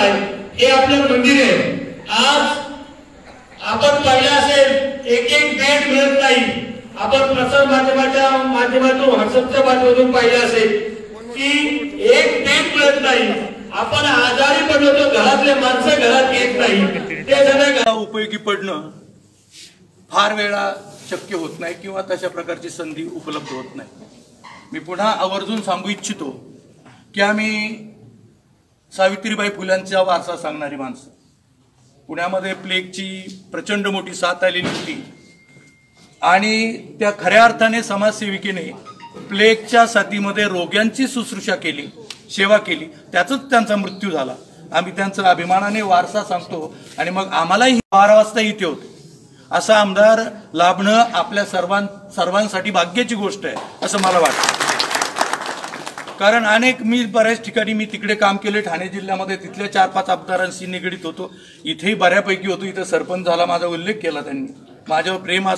हे आपलं मंदिर आहे। आज आपण पाहिलं असेल एक एक बेड मिळत नाही। आपण प्रसार माध्यमाच्या माध्यमातून व्हॉट्सअपच्या माध्यमातून पाहिलं असेल की एक बेड मिळत नाही। आपण आजारी पडलो तर घरातले माणसं घरात येत नाही। ते सगळं उपयोगी पडणं फार वेळा शक्य होत नाही किंवा तशा प्रकारची संधी उपलब्ध होत नाही। मी पुन्हा आवर्जून सांगू इच्छितो की आम्ही सावित्रीबाई फुल्यांचा वारसा सांगणारी माणसं, पुण्यामध्ये प्लेगची प्रचंड मोठी साथ आलेली होती आणि त्या खऱ्या अर्थाने समाजसेविकेने प्लेगच्या साथीमध्ये रोग्यांची शुश्रूषा केली, सेवा केली, त्यातच त्यांचा मृत्यू झाला। आम्ही त्यांचा अभिमानाने वारसा सांगतो आणि मग आम्हालाही 12 वाजता इथे होते। असा आमदार लाभणं आपल्या सर्वांसाठी भाग्याची गोष्ट आहे असं मला वाटतं। कारण मी बऱ्याच ठिकाणी मी तिकडे काम केले, ठाणे जिल्ह्यामध्ये तिथल्या 4-5 आमदारांशी निगडीत होतो। इथेही बऱ्यापैकी होतो। इथं सरपंच झाला, माझा उल्लेख केला त्यांनी, माझ्यावर प्रेम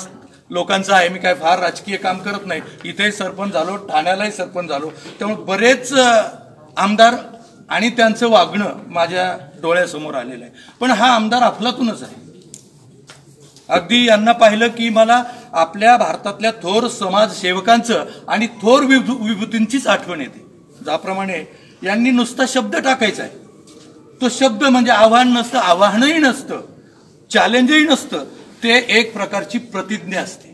लोकांचं आहे, मी काय फार राजकीय काम करत नाही। इथेही सरपंच झालो, ठाण्यालाही सरपंच झालो, त्यामुळे बरेच आमदार आणि त्यांचं वागणं माझ्या डोळ्यासमोर आलेलं आहे। पण हा आमदार अफलातूनच आहे। अगदी यांना पाहिलं की मला आपल्या भारतातल्या थोर समाजसेवकांचं आणि थोर विभूतींचीच आठवण येते। ज्याप्रमाणे यांनी नुसता शब्द टाकायचा आहे, तो शब्द म्हणजे आव्हान नसतं, आव्हानही नसतं, चॅलेंजही नसतं, ते एक प्रकारची प्रतिज्ञा असते।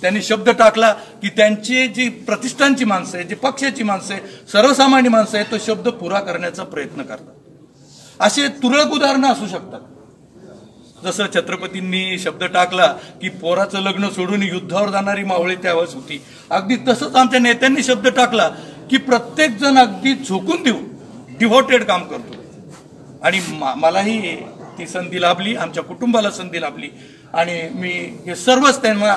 त्यांनी शब्द टाकला की त्यांची जी प्रतिष्ठानची माणसं आहे, जी पक्षाची माणसं आहे, सर्वसामान्य माणसं आहे, तो शब्द पुरा करण्याचा प्रयत्न करतात। असे तुरळक उदाहरणं असू शकतात। जसं छत्रपतींनी शब्द टाकला की पोराचं लग्न सोडून युद्धावर जाणारी मावळी त्यावेळेस होती, अगदी तसंच आमच्या नेत्यांनी शब्द टाकला की प्रत्येक जण अगदी झोकून देऊ डिव्होटेड काम करतो। आणि मलाही ती संधी लाभली, आमच्या कुटुंबाला संधी लाभली आणि मी हे सर्वच त्यांना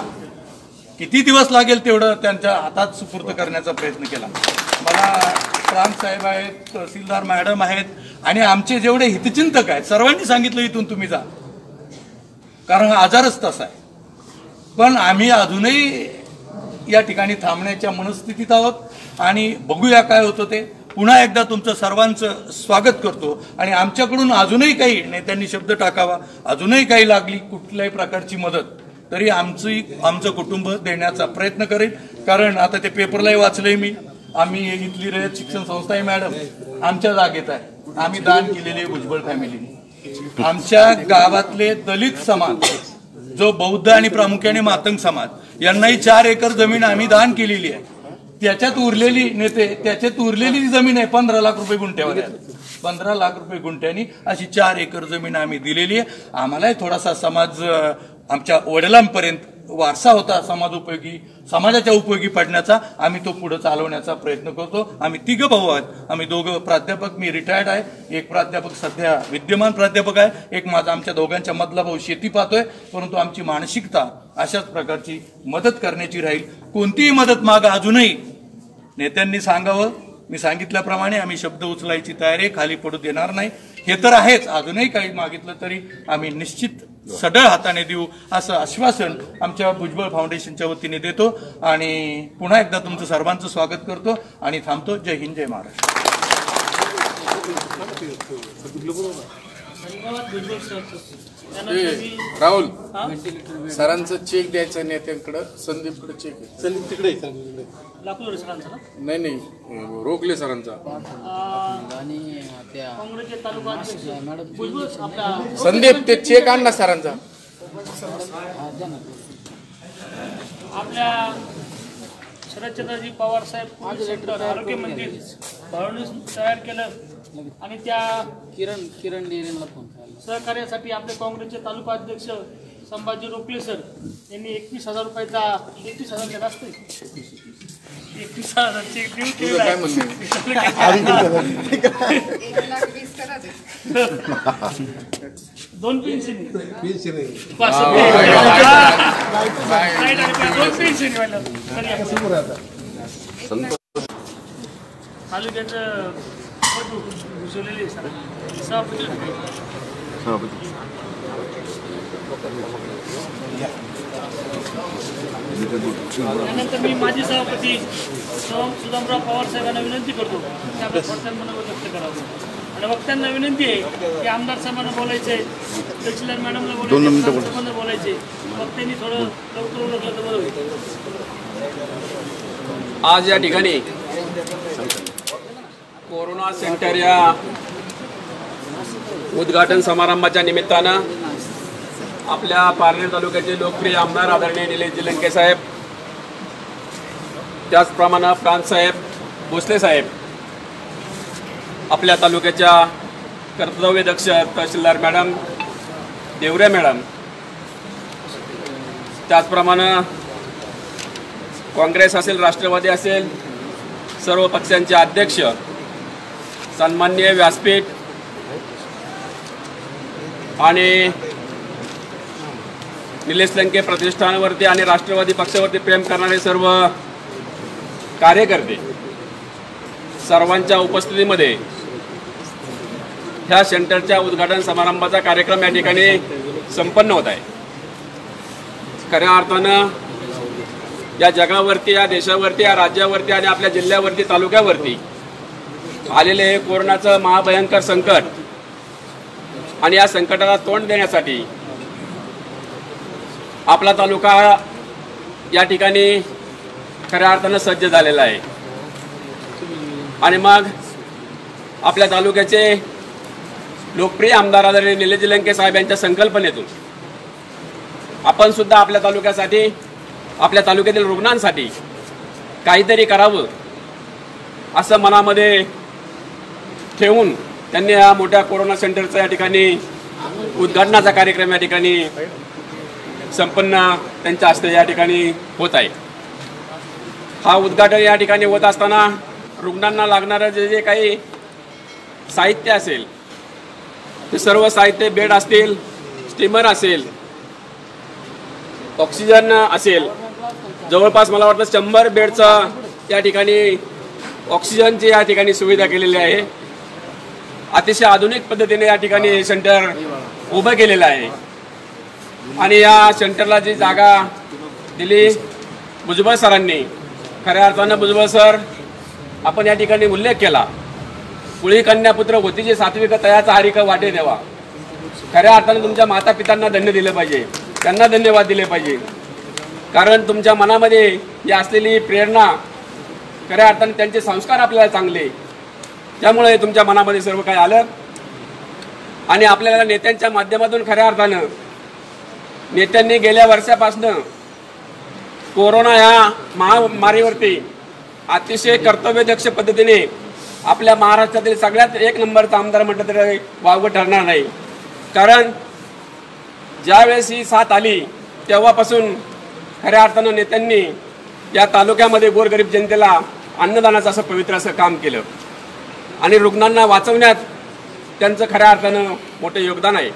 किती दिवस लागेल तेवढं त्यांच्या हातात सुपूर्द करण्याचा प्रयत्न केला। मला प्रांत साहेब आहेत, तहसीलदार मॅडम आहेत आणि आमचे जेवढे हितचिंतक आहेत सर्वांनी सांगितलं इथून तुम्ही जा, कारण हा आजारच तसा आहे। पण आम्ही अजूनही या ठिकाणी थांबण्याच्या मनस्थितीत आहोत आणि बघूया काय होतं ते। पुन्हा एकदा तुमचं सर्वांचं स्वागत करतो आणि आमच्याकडून अजूनही काही नेत्यांनी शब्द टाकावा, अजूनही काही लागली कुठल्याही प्रकारची मदत तरी आमचं कुटुंब देण्याचा प्रयत्न करेल। कारण आता ते पेपरलाही वाचलंय मी, आम्ही इथली रयत शिक्षण संस्था आहे मॅडम, आमच्या जागेत आहे, आम्ही दान केलेले भुजबळ फॅमिलीने। आमच्या गावातले दलित समाज, जो बौद्ध आणि प्रामुख्याने मातंग समाज, यांनाही 4 एकर जमीन आम्ही दान केलेली आहे। त्याच्यात उरलेली जमीन आहे 15 लाख रुपये गुंठ्यावर आहे। 15 लाख रुपये गुंठ्यानी अशी 4 एकर जमीन आम्ही दिलेली आहे। आम्हालाही थोडासा समाज, आमच्या वडिलांपर्यंत वारसा होता समाजाच्या उपयोगी पडण्याचा, आम्ही तो पुढे चालवण्याचा प्रयत्न करतो। आम्ही 3 भाऊ आहोत, आम्ही 2 प्राध्यापक, मी रिटायर्ड आहे, एक प्राध्यापक सध्या विद्यमान प्राध्यापक आहे, एक माझा आमच्या दोघांच्या मधला भाऊ शेती पाहतोय। परंतु आमची मानसिकता अशाच प्रकारची मदत करण्याची राहील। कोणतीही मदत मागा अजूनही नेत्यांनी सांगावं, मी सांगितल्याप्रमाणे आम्ही शब्द उचलायची तयारी, खाली पडू देणार नाही। हे तर आहेच, अजूनही काही मागितलं तरी आम्ही निश्चित सढळ हाताने देऊ असं आश्वासन आमच्या भुजबळ फाउंडेशनच्या वतीने देतो आणि पुन्हा एकदा तुमचं सर्वांचं स्वागत करतो आणि थांबतो। जय हिंद, जय महाराष्ट्र। राहुल सरांचं चेक द्यायचं नेत्यांकडे, संदीपकडे चेक आहे, संदीप तिकडे नाही रोखले सरांचा। संदीप ते चेक आणला सरांचा। आपल्या शरदचंद्रजी पवार साहेब आरोग्य मंदिर तयार केलं आणि त्या किरण डेरेंना फोन सहकार्यासाठी आपले काँग्रेसचे तालुका अध्यक्ष संभाजी रोखले सर यांनी 21,000 रुपयाचा 31,000 केला असते 21,000 चेक देऊन केला आहे। 2 पेन्शन तालुक्याचं घुसवलेले सभापती त्यानंतर मी माजी सभापती सुदामराव पवार साहेबांना विनंती करतो की आपल्या थोडक्यात मनावर व्यक्त करावं। आणि वक्त्यांना विनंती आहे की आमदार साहेबांना बोलायचंय, तहसीलदार मॅडमला बोलायचं, बोलायचे. वक्त्यांनी थोडं लवकर ओळखलं तर बरं होईल. आज या ठिकाणी कोरोना सेंटर या उद्घाटन समारंभाच्या निमित्तानं आपल्या पारनेर तालुक्याचे लोकप्रिय आमदार आदरणीय निलेशजी लंके साहेब, त्याचप्रमाणे फ्रान्स साहेब, भोसले साहेब, आपल्या तालुक्याच्या कर्तव्यदक्ष तहसीलदार मॅडम, देवरे मॅडम, त्याचप्रमाणे काँग्रेस असेल, राष्ट्रवादी असेल, सर्व पक्षांचे अध्यक्ष, सन्माननीय व्यासपीठ आणि निलेश लंके प्रतिष्ठानावरती आणि राष्ट्रवादी पक्षावरती प्रेम करणारे सर्व कार्यकर्ते, सर्वांच्या उपस्थितीमध्ये ह्या सेंटरच्या उद्घाटन समारंभाचा कार्यक्रम या ठिकाणी संपन्न होत आहे. खऱ्या अर्थानं या जगावरती, या देशावरती, या राज्यावरती आणि आपल्या जिल्ह्यावरती, तालुक्यावरती आलेले हे कोरोनाचं महाभयंकर संकट आणि या संकटाला तोंड देण्यासाठी आपला तालुका या ठिकाणी खऱ्या अर्थानं सज्ज झालेला आहे. आणि मग आपल्या तालुक्याचे लोकप्रिय आमदार आदरणीय निलेशजी लंके साहेब यांच्या संकल्पनेतून आपण सुद्धा आपल्या तालुक्यासाठी, आपल्या तालुक्यातील रुग्णांसाठी काहीतरी करावं असं मनामध्ये ठेवून त्यांनी या मोठ्या कोरोना सेंटरचा या ठिकाणी उद्घाटनाचा कार्यक्रम या ठिकाणी संपन्न त्यांच्या हस्ते या ठिकाणी होत आहे. हा उद्घाटन या ठिकाणी होत असताना रुग्णांना लागणारं जे जे काही साहित्य असेल ते सर्व साहित्य, बेड असतील, स्टीमर असेल, ऑक्सिजन असेल, जवळपास मला वाटतं 100 बेडचा या ठिकाणी ऑक्सिजनची या ठिकाणी सुविधा केलेली आहे. अतिशय आधुनिक पद्धतीने या ठिकाणी हे सेंटर उभं केलेलं आहे. आणि या सेंटरला जी जागा दिली भुजबळ सरांनी, खऱ्या अर्थानं भुजबळ सर, आपण या ठिकाणी उल्लेख केला, कुळी कन्यापुत्र होतीचे सात्विक तयाचा हरिक वाटे देवा. खऱ्या अर्थानं तुमच्या माता पित्यांना धन्य दिलं पाहिजे, त्यांना धन्यवाद दिले पाहिजे. कारण तुमच्या मनामध्ये जी असलेली प्रेरणा, खऱ्या अर्थानं त्यांचे संस्कार आपल्याला चांगले, त्यामुळे तुमच्या मनामध्ये सर्व काही आलं. आणि आपल्याला नेत्यांच्या माध्यमातून खऱ्या अर्थानं नेत्यांनी गेल्या वर्षापासून कोरोना ह्या महामारीवरती अतिशय कर्तव्यदक्ष पद्धतीने आपल्या महाराष्ट्रातील सगळ्यात 1 नंबरचा आमदार म्हटलं तरी वावगं ठरणार नाही. कारण ज्यावेळेस ही साथ आली तेव्हापासून खऱ्या अर्थानं नेत्यांनी या तालुक्यामध्ये गोरगरीब जनतेला अन्नदानाचं असं पवित्र असं काम केलं आणि रुग्णांना वाचवण्यात त्यांचं खऱ्या अर्थानं मोठं योगदान आहे.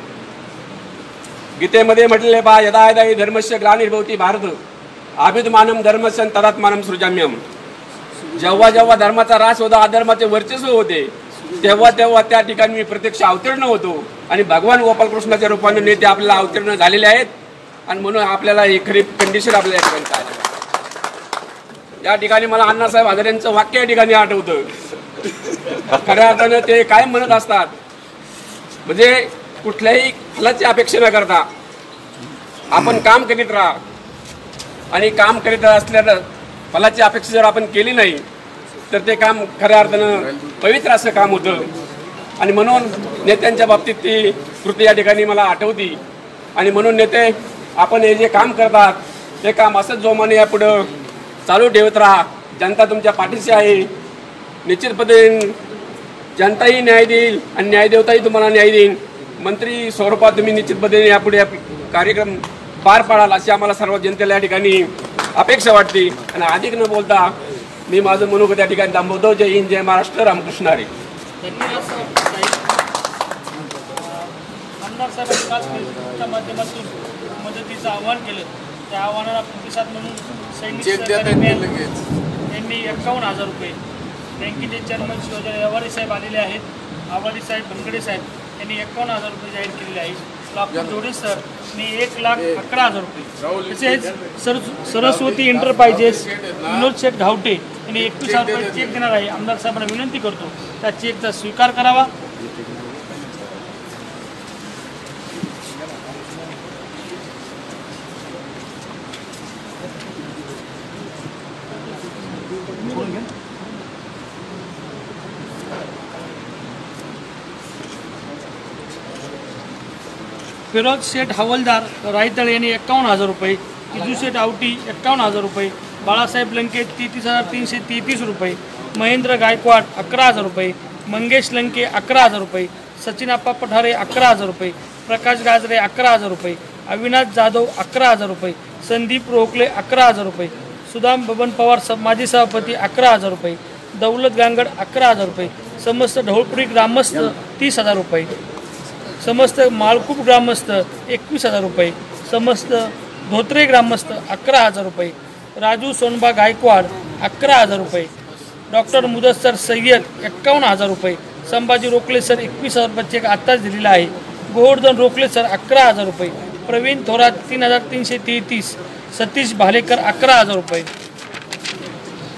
गीतेमध्ये म्हटलेले पहा, यदा यदा हि धर्मस्य ग्लानिर्भवति भारत अभिमानम धर्मस्य तदात्मानम सृजाम्यम. जेव्हा जेव्हा धर्माचा ऱ्हास होता, अधर्माचे वर्चस्व होते, तेव्हा तेव्हा त्या ठिकाणी मी प्रत्यक्ष अवतीर्ण होतो आणि भगवान गोपालकृष्णाच्या रूपाने नेते आपल्याला अवतीर्ण झालेले आहेत. आणि म्हणून आपल्याला ही खरी कंडिशन आपल्या या ठिकाणी आहे. या ठिकाणी मला अण्णासाहेब हजारे यांचं वाक्य या ठिकाणी आठवतं. खऱ्या अर्थानं ते काय म्हणत असतात, म्हणजे कुठल्याही फलाची अपेक्षा न करता आपण काम करीत राहा आणि काम करीत असल्यानं फलाची अपेक्षा जर आपण केली नाही तर ते काम खऱ्या अर्थानं पवित्र असं काम होतं. आणि म्हणून नेत्यांच्या बाबतीत ती कृती या ठिकाणी मला आठवती. आणि म्हणून नेते, आपण हे जे काम करतात ते काम असंच जोमाने यापुढं चालू ठेवत राहा. जनता तुमच्या पाठीशी आहे. निश्चित पद्धतीने जनताही न्याय देईल आणि न्यायदेवताही तुम्हाला न्याय देईल. मंत्री स्वरूपात तुम्ही निश्चित पद्धतीने यापुढे कार्यक्रम पार पाडाल अशी आम्हाला सर्व जनतेला या ठिकाणी अपेक्षा वाटते. आणि अधिक न बोलता मी माझं मनोगत या ठिकाणी थांबवतो. जय हिंद, जय महाराष्ट्र, रामकृष्ण हरी. आमदार साहेबांच्या माध्यमातून मदतीचं आवाहन केलं. त्या आव्हानाला प्रतिसाद म्हणून सैनिक सहकारी बँक यांनी 51,000 रुपये, बँकेचे चेअरमन शिवाजी आवाडी साहेब आलेले आहेत. आवाडी साहेब, बनगडे साहेब यांनी 51,000 रुपये जाहीर केलेले आहेत. लाखो जोडे सर मी 1,11,000 रुपये. तसेच सरस्वती एंटरप्राइजेस विनोद शेठ घावटे यांनी 21,000 रुपये चेक देणार आहे. आमदार साहेबांना विनंती करतो त्या चेकचा स्वीकार करावा फिरोज शेठ हवलदार रायतळ यांनी 51,000 रुपये, इजू शेठ आवटी 51,000 रुपये, बाळासाहेब लंके 33,333 रुपये, महेंद्र गायकवाड 11,000 रुपये, मंगेश लंके 11,000 रुपये, सचिन आप्पा पठारे 11,000 रुपये, प्रकाश गाजरे 11,000 रुपये, अविनाश जाधव 11,000 रुपये, संदीप रोकले 11,000 रुपये, सुदाम बबन पवार माजी सभापती 11,000 रुपये, दौलत गांगड 11,000 रुपये, समस्त ढवळपुरी ग्रामस्थ 30,000 रुपये, समस्त माळकूप ग्रामस्थ 21,000 रुपये, समस्त धोत्रे ग्रामस्थ 11,000 रुपये, राजू सोनबा गायकवाड 11,000 रुपये, डॉक्टर मुदस्सर सय्यद 51,000 रुपये, संभाजी रोकले सर 21,000 रुपये चेक आत्ताच दिलेला आहे, गोवर्धन रोकले सर 11,000 रुपये, प्रवीण थोरात 3,333, सतीश भालेकर 11,000 रुपये,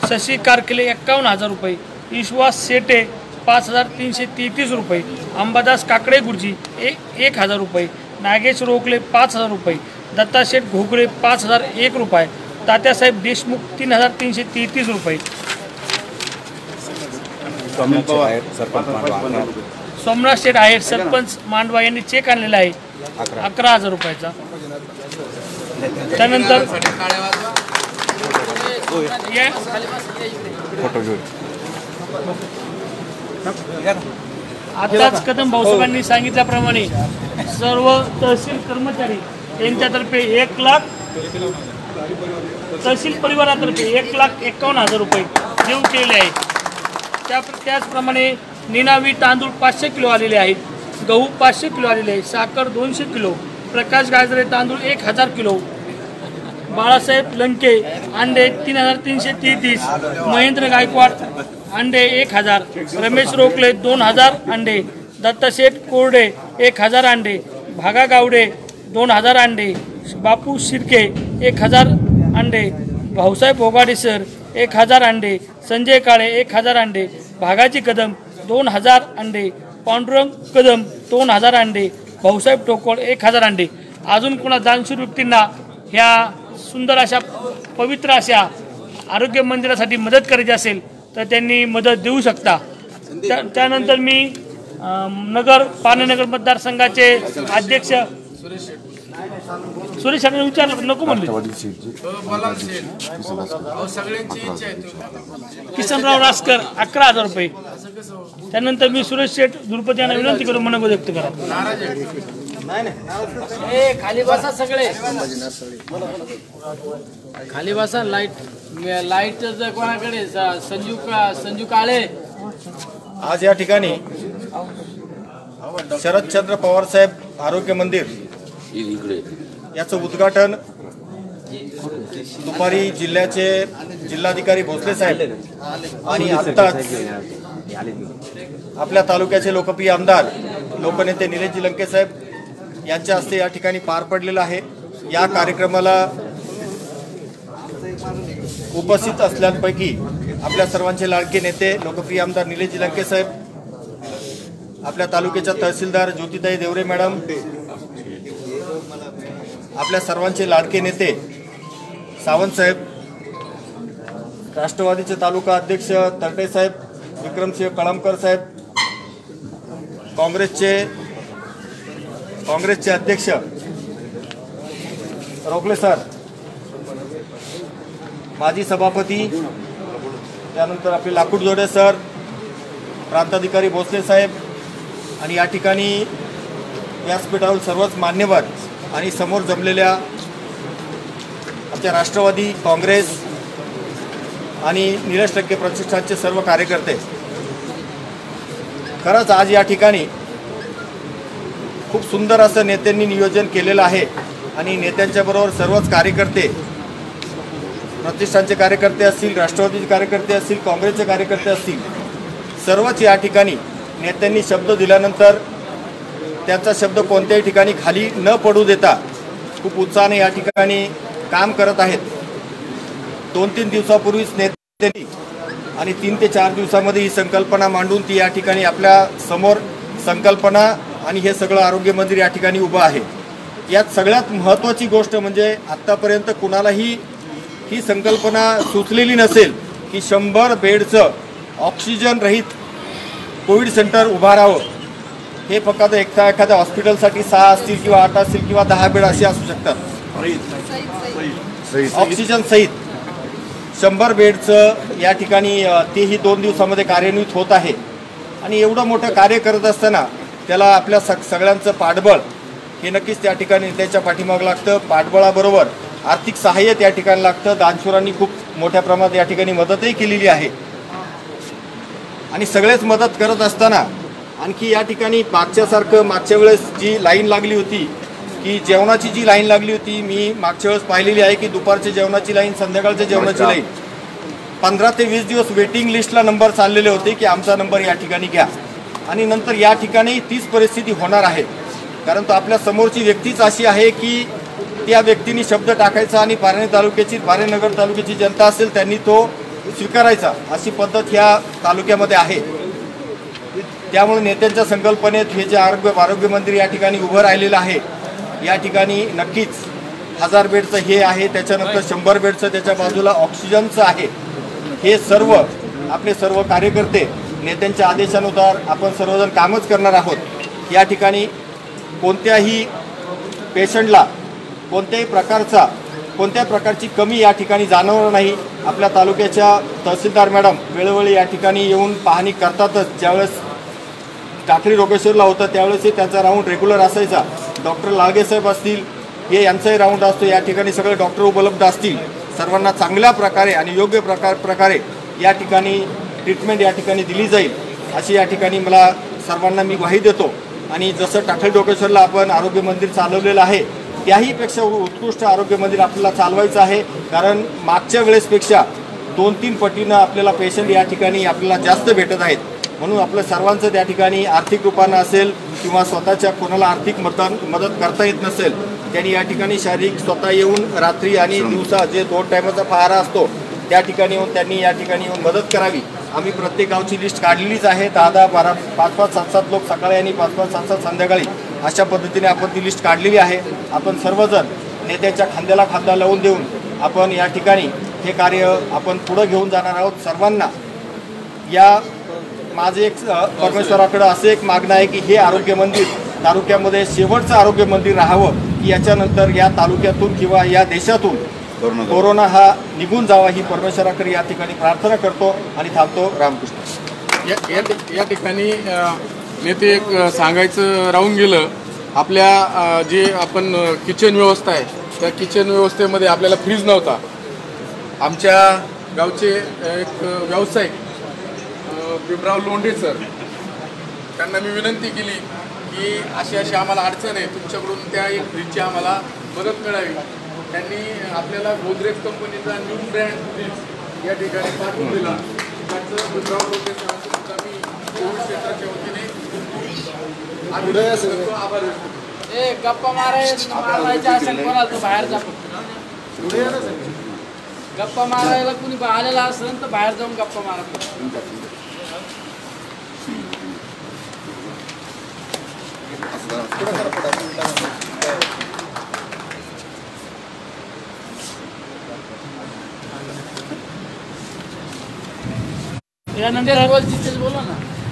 शशी कारकिले 51,000 रुपये, विश्वास शेटे 5,333 रुपये, अंबादास काकडे गुरुजी 1,000 रुपये, नागेश रोकले 5,000 रुपये, दत्ताशेठ घोगळे 5,001 रुपये, तात्यासाहेब देशमुख 3,333 रुपये, सोमनाथ शेठ आहेत सरपंच मांडवा यांनी चेक आणलेला आहे 11,000 रुपयाचा. त्यानंतर आताच कदम भाऊसाहेबांनी सांगितल्याप्रमाणे सर्व तहसील कर्मचारी यांच्यातर्फे 1 लाख, तहसील परिवारातर्फे 1,51,000 रुपये देऊ केलेले आहे. त्याचप्रमाणे निनावी तांदूळ 500 किलो आलेले आहेत, गहू 500 किलो आलेले आहे, साखर 200 किलो, प्रकाश गाजरे तांदूळ 1,000 किलो, बाळासाहेब लंके अंडे 3,333, महेंद्र गायकवाड अंडे 1,000, रमेश रोकले 2,000 अंडे, दत्ताशेठ कोरडे 1,000 अंडे, भागा गावडे 2,000 अंडे, बापू शिर्के 1,000 अंडे, भाऊसाहेब भोगाडे सर 1,000 अंडे, संजय काळे 1,000 अंडे, भागाजी कदम 2,000 अंडे, पांडुरंग कदम 2,000 अंडे, भाऊसाहेब टोकोळ 1,000 अंडे. अजून कोणा दानशूर व्यक्तींना ह्या सुंदर अशा पवित्र अशा आरोग्य मंदिरासाठी मदत करायची असेल तर त्यांनी मदत देऊ शकता. त्यानंतर मी पाणीनगर मतदारसंघाचे अध्यक्ष सुरेश शेट्टी विचारलं नको म्हणले, किसनराव रासकर 11,000 रुपये. त्यानंतर मी सुरेश शेठ दुर्पती यांना विनंती करून मनोगत व्यक्त करा. खाली बसा सगळे, खाली बसा. लाईट कोणाकडे? संजू काळे. आज या ठिकाणी शरदचंद्र पवार साहेब आरोग्य मंदिर याचं उद्घाटन दुपारी जिल्हाधिकारी भोसले साहेब आणि आत्ताच आपल्या तालुक्याचे लोकप्रिय आमदार लोकनेते निलेशजी लंके साहेब यांच्या हस्ते या ठिकाणी पार पडलेलं आहे. या कार्यक्रमाला उपस्थित असलेल्यांपैकी आपल्या सर्वांचे लाडके नेते लोकप्रिय आमदार निलेशजी लंके साहेब, आपल्या तालुक्याच्या तहसीलदार ज्योतिताई देवरे मॅडम, आपल्या सर्वांचे लाडके नेते सावंत साहेब, राष्ट्रवादीचे तालुका अध्यक्ष तरटे साहेब, विक्रमसिंह कळमकर साहेब, काँग्रेसचे अध्यक्ष रोखले सर, माजी सभापती, त्यानंतर आपले लाकूड जोडे सर, प्रांताधिकारी भोसले साहेब आणि या ठिकाणी व्यासपीठावर सर्वच मान्यवर आणि समोर जमलेल्या आमच्या राष्ट्रवादी, काँग्रेस आणि निलेश लंके प्रतिष्ठानचे सर्व कार्यकर्ते. खरंच आज या ठिकाणी खूप सुंदर असं नेत्यांनी नियोजन केलेलं आहे आणि नेत्यांच्या बरोबर सर्वच कार्यकर्ते, प्रतिष्ठानचे कार्यकर्ते असतील, राष्ट्रवादीचे कार्यकर्ते असतील, काँग्रेसचे कार्यकर्ते असतील, सर्वच या ठिकाणी नेत्यांनी शब्द दिल्यानंतर त्यांचा शब्द कोणत्याही ठिकाणी खाली न पडू देता खूप उत्साहाने या ठिकाणी काम करत आहेत. 2-3 दिवसापूर्वीच नेत्यांनी आणि 3 ते 4 दिवसामध्ये ही संकल्पना मांडून ती या ठिकाणी आपल्या समोर संकल्पना आणि हे सगळं आरोग्य मंदिर या ठिकाणी उभं आहे. यात सगळ्यात महत्त्वाची गोष्ट म्हणजे आत्तापर्यंत कुणालाही ही संकल्पना सुचलेली नसेल की 100 बेडचं ऑक्सिजन रहित कोविड सेंटर उभारावं. हे फक्त एखाद्या हॉस्पिटलसाठी 6 असतील किंवा 8 असतील किंवा 10 बेड असे असू शकतात. ऑक्सिजन सहित 100 बेडचं या ठिकाणी तेही 2 दिवसामध्ये कार्यान्वित होत आहे. आणि एवढं मोठं कार्य करत असताना त्याला आपल्या सगळ्यांचं पाठबळ हे नक्कीच त्या ठिकाणी त्याच्या पाठीमागं लागतं. पाठबळाबरोबर आर्थिक सहाय्य त्या ठिकाणी लागतं. दानशूरांनी खूप मोठ्या प्रमाणात या ठिकाणी मदतही केलेली आहे. आणि सगळेच मदत करत असताना आणखी या ठिकाणी मागच्या वेळेस जी लाईन लागली होती की जेवणाची जी लाईन लागली होती, मी मागच्या वेळेस पाहिलेली आहे की दुपारच्या जेवणाची लाईन, संध्याकाळच्या जेवणाची लाईन, 15 ते 20 दिवस वेटिंग लिस्टला नंबर चाललेले होते की आमचा नंबर या ठिकाणी घ्या. आणि नंतर या ठिकाणी तीच परिस्थिती होणार आहे. कारण तो आपल्या समोरची व्यक्तीच अशी आहे की त्या व्यक्तीने शब्द टाकायचा आणि पारनेर तालुक्याची जनता असेल त्यांनी तो स्वीकारायचा, अशी पद्धत ह्या तालुक्यामध्ये आहे. त्यामुळे नेत्यांच्या संकल्पनेत हे जे आरोग्य मंदिर या ठिकाणी उभं राहिलेलं आहे, या ठिकाणी नक्कीच 1000 बेडचं हे आहे, त्याच्यानंतर 100 बेडचं, त्याच्या बाजूला ऑक्सिजनचं आहे. हे आपले सर्व कार्यकर्ते नेत्यांच्या आदेशानुसार आपण सर्वजण कामच करणार आहोत. या ठिकाणी कोणत्याही पेशंटला कोणत्या प्रकारची कमी या ठिकाणी जाणवणार नाही. आपल्या तालुक्याच्या तहसीलदार मॅडम वेळोवेळी या ठिकाणी येऊन पाहणी करतातच. ज्यावेळेस टाकळी रोगेश्वरला होतं त्यावेळेसही त्यांचा राऊंड रेग्युलर असायचा. डॉक्टर लाळगेसाहेब असतील, हे यांचाही राऊंड असतो. या ठिकाणी सगळे डॉक्टर उपलब्ध असतील. सर्वांना चांगल्या प्रकारे आणि योग्य प्रकारे या ठिकाणी ट्रीटमेंट या ठिकाणी दिली जाईल अशी या ठिकाणी मला सर्वांना मी ग्वाही देतो. आणि जसं टाकळी डोकेश्वरला आपण आरोग्य मंदिर चालवलेलं आहे, त्याहीपेक्षा उत्कृष्ट आरोग्य मंदिर आपल्याला चालवायचं आहे. कारण मागच्या वेळेसपेक्षा 2-3 पटीनं आपल्याला पेशंट या ठिकाणी आपल्याला जास्त भेटत आहेत. म्हणून आपल्या सर्वांचं त्या ठिकाणी आर्थिक रूपानं असेल किंवा स्वतःच्या कोणाला आर्थिक मदत करता येत नसेल, त्यांनी या ठिकाणी शारीरिक स्वतः येऊन रात्री आणि दिवसा जे 2 टायमाचा पहारा असतो त्या ठिकाणी येऊन त्यांनी या ठिकाणी येऊन मदत करावी. आम्ही प्रत्येक गावची लिस्ट काढलेलीच आहे. 10-10, 12, 5-5, 7-7 लोक सकाळी आणि 5-5, 7-7 संध्याकाळी अशा पद्धतीने आपण ती लिस्ट काढलेली आहे. आपण सर्वजण नेत्याच्या खांद्याला खांदा लावून देऊन आपण या ठिकाणी हे कार्य आपण पुढं घेऊन जाणार आहोत. सर्वांना माझे एक परमेश्वराकडे असं एक मागणं आहे की हे आरोग्य मंदिर तालुक्यामध्ये शेवटचं आरोग्य मंदिर राहावं, की याच्यानंतर या तालुक्यातून किंवा या देशातून कोरोना हा निघून जावा ही परमेश्वराकडे या ठिकाणी प्रार्थना करतो आणि थांबतो. रामकृष्ण. या ठिकाणी नेते एक सांगायचं राहून गेलं. आपल्या जे आपण किचन व्यवस्था आहे त्या किचन व्यवस्थेमध्ये आपल्याला फ्रीज नव्हता. आमच्या गावचे एक व्यावसायिक भीमराव लोंढे सर, त्यांना मी विनंती केली की अशी आम्हाला अडचण आहे, तुमच्याकडून त्या एक फ्रीजची आम्हाला मदत करावी. त्यांनी आपल्याला गोदरेज कंपनीचा न्यू ब्रँड फ्रीज या ठिकाणी पाठवून दिला. त्याचं भीमराव लोंढे सरांचा मी कोविड सेंटरच्या वतीने आभार व्यक्त. गप्पा मारायच्या असेल कोणाला तर बाहेर जा. गप्पा मारायला कुणी आलेला असेल तर बाहेर जाऊन गप्पा मारा.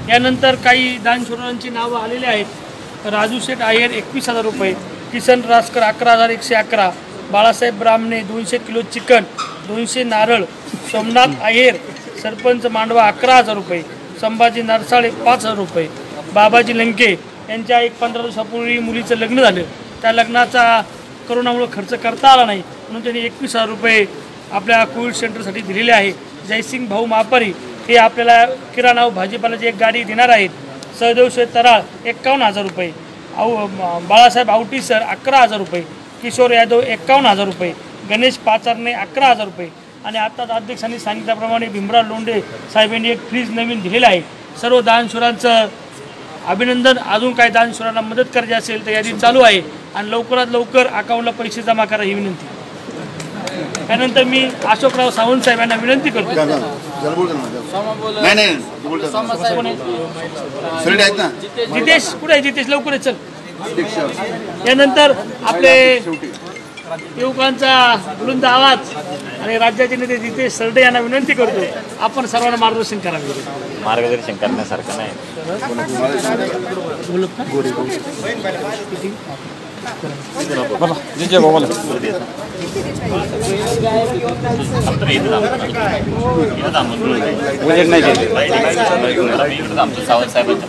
यानंतर काही दानशूरांची नावं आलेली आहेत. राजू शेठ आयर 21,000 रुपये, किसन रासकर 11,111, बाळासाहेब ब्राह्मणे 200 किलो चिकन, 200 नारळ, सोमनाथ आयर सरपंच मांडवा 11,000 रुपये, संभाजी नरसाळे 5,000 रुपये, बाबाजी लंके यांच्या एक 15 दिवसापूर्वी मुलीचं लग्न झालं, त्या लग्नाचा करोनामुळे खर्च करता आला नाही म्हणून त्यांनी 21,000 रुपये आपल्या कोविड सेंटरसाठी दिलेले आहे. जयसिंग भाऊ मापारी हे आपल्याला किराणा व भाजीपाल्याची एक गाडी देणार आहेत. सहदेव शेठ तराळ 51,000 रुपये, बाळासाहेब आवटी सर 11,000 रुपये, किशोर यादव 51,000 रुपये, गणेश पाचारने 11,000 रुपये आणि आता अध्यक्षांनी सांगितल्याप्रमाणे भीमराव लोंढे साहेबांनी एक फ्रीज नवीन दिलेलं आहे. सर्व दानशूरांचं अभिनंदन. अजून काही दानशूरांना मदत करायची असेल तर यादी चालू आहे आणि लवकरात लवकर अकाउंटला पैसे जमा करा ही विनंती. त्यानंतर मी अशोकराव सावंत साहेब यांना विनंती करतो. जितेश कुठे आहे? जितेश लवकर चल. यानंतर आपले युवकांचा बुलंद आवाज आणि राज्याचे नेते जितेश सरडे यांना विनंती करतो आपण सर्वांना मार्गदर्शन करावे. मार्गदर्शन करण्यासारखं नाही. आमचं सावंत साहेबांच्या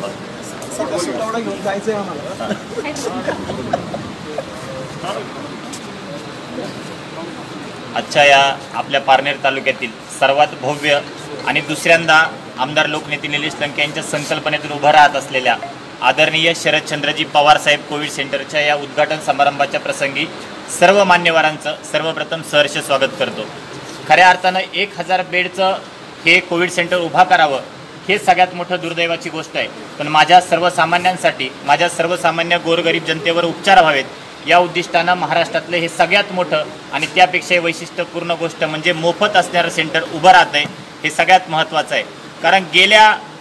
आजच्या या आपल्या पारनेर तालुक्यातील सर्वात भव्य आणि दुसऱ्यांदा आमदार लोकनेते निलेश लंके यांच्या संकल्पनेतून उभं राहत असलेल्या आदरणीय शरदचंद्रजी पवार साहेब कोविड सेंटरच्या या उद्घाटन समारंभाच्या प्रसंगी सर्व मान्यवरांचं सर्वप्रथम सहर्ष स्वागत करतो. खऱ्या अर्थानं 1000 बेडचं हे कोविड सेंटर उभा करावं हे सगळ्यात मोठं दुर्दैवाची गोष्ट आहे. पण माझ्या सर्वसामान्यांसाठी, माझ्या सर्वसामान्य गोरगरीब जनतेवर उपचार व्हावेत या उद्दिष्टानं महाराष्ट्रातलं हे सगळ्यात मोठं आणि त्यापेक्षाही वैशिष्ट्यपूर्ण गोष्ट म्हणजे मोफत असणारं सेंटर उभं राहत आहे. हे सगळ्यात महत्त्वाचं आहे. कारण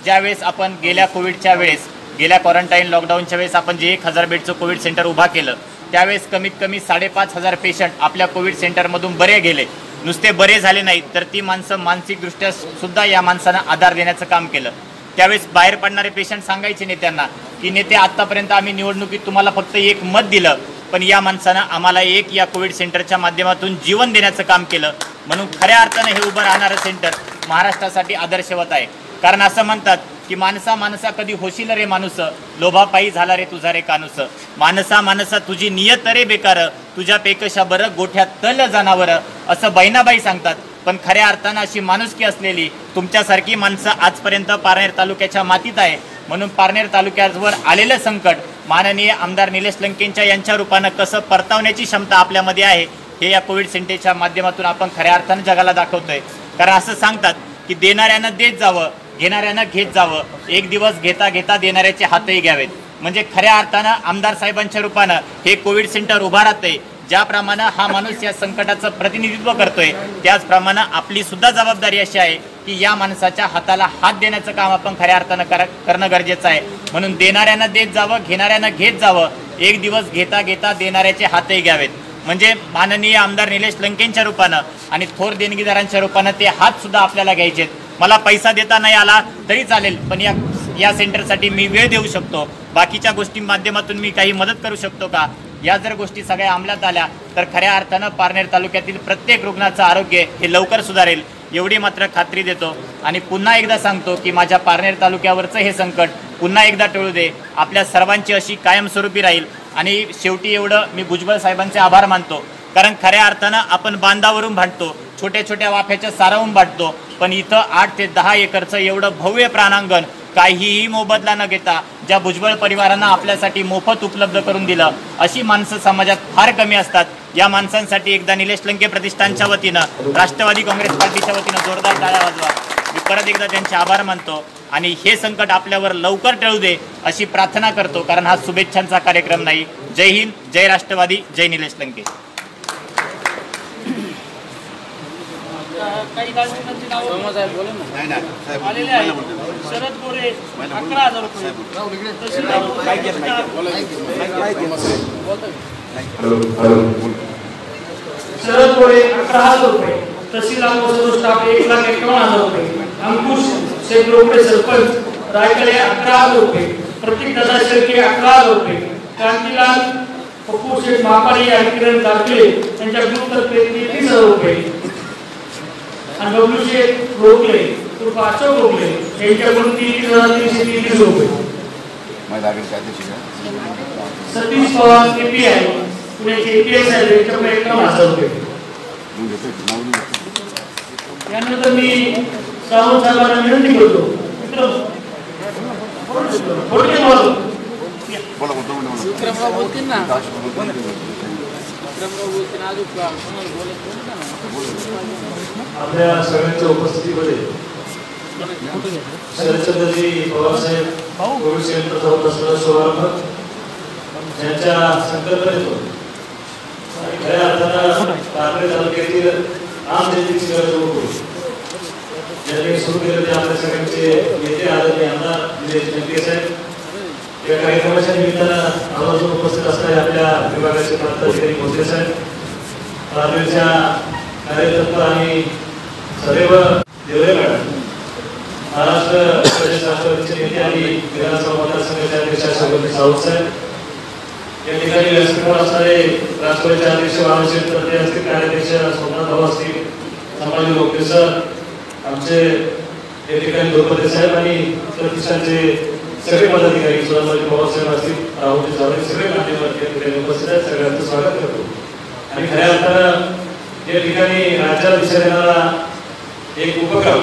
ज्यावेळेस आपण गेल्या कोविडच्या वेळेस, गेल्या क्वारंटाईन लॉकडाऊनच्या वेळेस आपण जे 1000 बेडचं कोविड सेंटर उभा केलं त्यावेळेस कमीत कमी 5,500 पेशंट आपल्या कोविड सेंटरमधून बरे गेले. नुसते बरे झाले नाहीत तर ती माणसं मानसिकदृष्ट्या सुद्धा या माणसांना आधार देण्याचं काम केलं. त्यावेळेस बाहेर पडणारे पेशंट सांगायचे नेत्यांना की नेते आत्तापर्यंत आम्ही निवडणुकीत तुम्हाला फक्त एक मत दिलं, पण या माणसानं आम्हाला एक या कोविड सेंटरच्या माध्यमातून जीवन देण्याचं काम केलं. म्हणून खऱ्या अर्थानं हे उभं राहणारं सेंटर महाराष्ट्रासाठी आदर्शवत आहे. कारण असं म्हणतात की माणसा माणसा कधी होशील रे माणूस, लोभापायी झाला रे तुझा रे कानुस. माणसा माणसा तुझी नियत रे बेकार, तुझ्या पेकशा बरं गोठ्यात तल जनावर, असं बहिणाबाई सांगतात. पण खऱ्या अर्थानं अशी माणुसकी असलेली तुमच्यासारखी माणसं आजपर्यंत पारनेर तालुक्याच्या मातीत आहे. म्हणून पारनेर तालुक्यावर आलेलं संकट माननीय आमदार निलेश लंकेंच्या यांच्या रूपानं कसं परतावण्याची क्षमता आपल्यामध्ये आहे हे या कोविड सेंटरच्या माध्यमातून आपण खऱ्या अर्थानं जगाला दाखवतोय. कारण असं सांगतात की देणाऱ्यानं देत जावं, घेणाऱ्यानं घेत जावं, एक दिवस घेता घेता देणाऱ्याचे हातही घ्यावेत. म्हणजे खऱ्या अर्थानं आमदार साहेबांच्या रूपानं हे कोविड सेंटर उभा राहतंय. ज्याप्रमाणे हा माणूस या संकटाचं प्रतिनिधित्व करतोय त्याचप्रमाणे आपली सुद्धा जबाबदारी अशी आहे की या माणसाच्या हाताला हात देण्याचं काम आपण खऱ्या अर्थानं करणं गरजेचं आहे. म्हणून देणाऱ्यानं देत जावं, घेणाऱ्यानं घेत जावं, एक दिवस घेता घेता देणाऱ्याचे हातही घ्यावेत. म्हणजे माननीय आमदार निलेश लंकेंच्या रूपानं आणि थोर देणगीदारांच्या रूपानं ते हात सुद्धा आपल्याला घ्यायचेत. मला पैसा देता नाही आला तरी चालेल, पण या सेंटरसाठी मी वेळ देऊ शकतो, बाकीच्या गोष्टी माध्यमातून मी काही मदत करू शकतो का, या जर गोष्टी सगळ्या अंमलात आल्या तर खऱ्या अर्थानं पारनेर तालुक्यातील प्रत्येक रुग्णाचं आरोग्य हे लवकर सुधारेल एवढी मात्र खात्री देतो. आणि पुन्हा एकदा सांगतो की माझ्या पारनेर तालुक्यावरचं हे संकट पुन्हा एकदा टळू दे, आपल्या सर्वांची अशी कायमस्वरूपी राहील. आणि शेवटी एवढं मी भुजबळ साहेबांचे आभार मानतो. कारण खऱ्या अर्थानं आपण बांधावरून भांडतो, छोट्या छोट्या वाफ्याच्या सारावून भांडतो, पण इथं 8 ते 10 एकरचं एवढं भव्य प्राणांगण काहीही मोबदला न घेता ज्या भुजबळ परिवारांना आपल्यासाठी मोफत उपलब्ध करून दिलं, अशी माणसं समाजात फार कमी असतात. या माणसांसाठी एकदा निलेश लंके प्रतिष्ठानच्या वतीनं, राष्ट्रवादी काँग्रेस पार्टीच्या वतीनं जोरदार टाळ्या वाजवा. मी परत एकदा त्यांचे आभार मानतो आणि हे संकट आपल्यावर लवकर टळू दे अशी प्रार्थना करतो. कारण हा शुभेच्छांचा कार्यक्रम नाही. जय हिंद, जय राष्ट्रवादी, जय निलेश लंके. काही राजकारण्यांची नावं आलेले आहेत. शरद गोरे 11,000 रुपये, शरद गोरे 11,000 रुपये, तहसील स्टाफ 1,51,000 रुपये, अंकुश शेख रोकडे सरपंच रायकडे 11,000 रुपये, प्रतीक दादा शेळके 11,000 रुपये, क्रांतीलाल पप्पू शेठ मापाडी आणि किरण दाखले यांच्या ग्रुपतर्फे 33,000 रुपये आणि डब्ल्यू शेठ रोकले अशोक रोकले यांच्याकडून 3,333 रुपये. सतीश पवार केपीआय पुण्याचे एपीएस आहे यांच्याकडे 51,000 रुपये. यानंतर मी सावंत साहेबांना विनंती करतो, मित्र विक्रमराव बोलतील ना, आपल्या सगळ्यांच्या उपस्थितीमध्ये शरदचंद्रजी पवार साहेब कोविड सेंटरचा होत असलेला शुभारंभ ज्यांच्या संकल्पनेतून खऱ्या अर्थानं पारनेर तालुक्यातील आम जनतेची गरज होतो ज्यांनी सुरू केलं ते आपल्या सगळ्यांचे नेते आदरणीय आमदार निलेश लंके साहेब. या कार्यक्रमाच्या निमित्तानं आवर्जून उपस्थित असणारे आपल्या विभागाचे प्रांताधिकारी मोठे साहेब, पारनेरच्या कार्यकर्ता आणि सदैव देवरे मॅडम, महाराष्ट्र प्रदेश राष्ट्रवादीचे नेते आणि विधानसभा मतदारसंघाचे अध्यक्ष शोभन सावंत साहेब, या ठिकाणी व्यासपीठावर असणारे राष्ट्रवादीचे अध्यक्ष बाळासाहेब त्रते असतील, कार्याध्यक्ष सोमनाथ भाऊ असतील, संभाजी लोकरे सर, आमचे या ठिकाणी द्रौपदी साहेब आणि प्रतिष्ठानचे सगळे पदाधिकारी सुधामाजी पवार साहेब असतील, राहुल जावळे, सगळे मान्यवर या ठिकाणी उपस्थित आहेत. सगळ्यांचं स्वागत करतो. आणि खऱ्या अर्थानं या ठिकाणी राज्याला दिशा देणारा एक उपक्रम,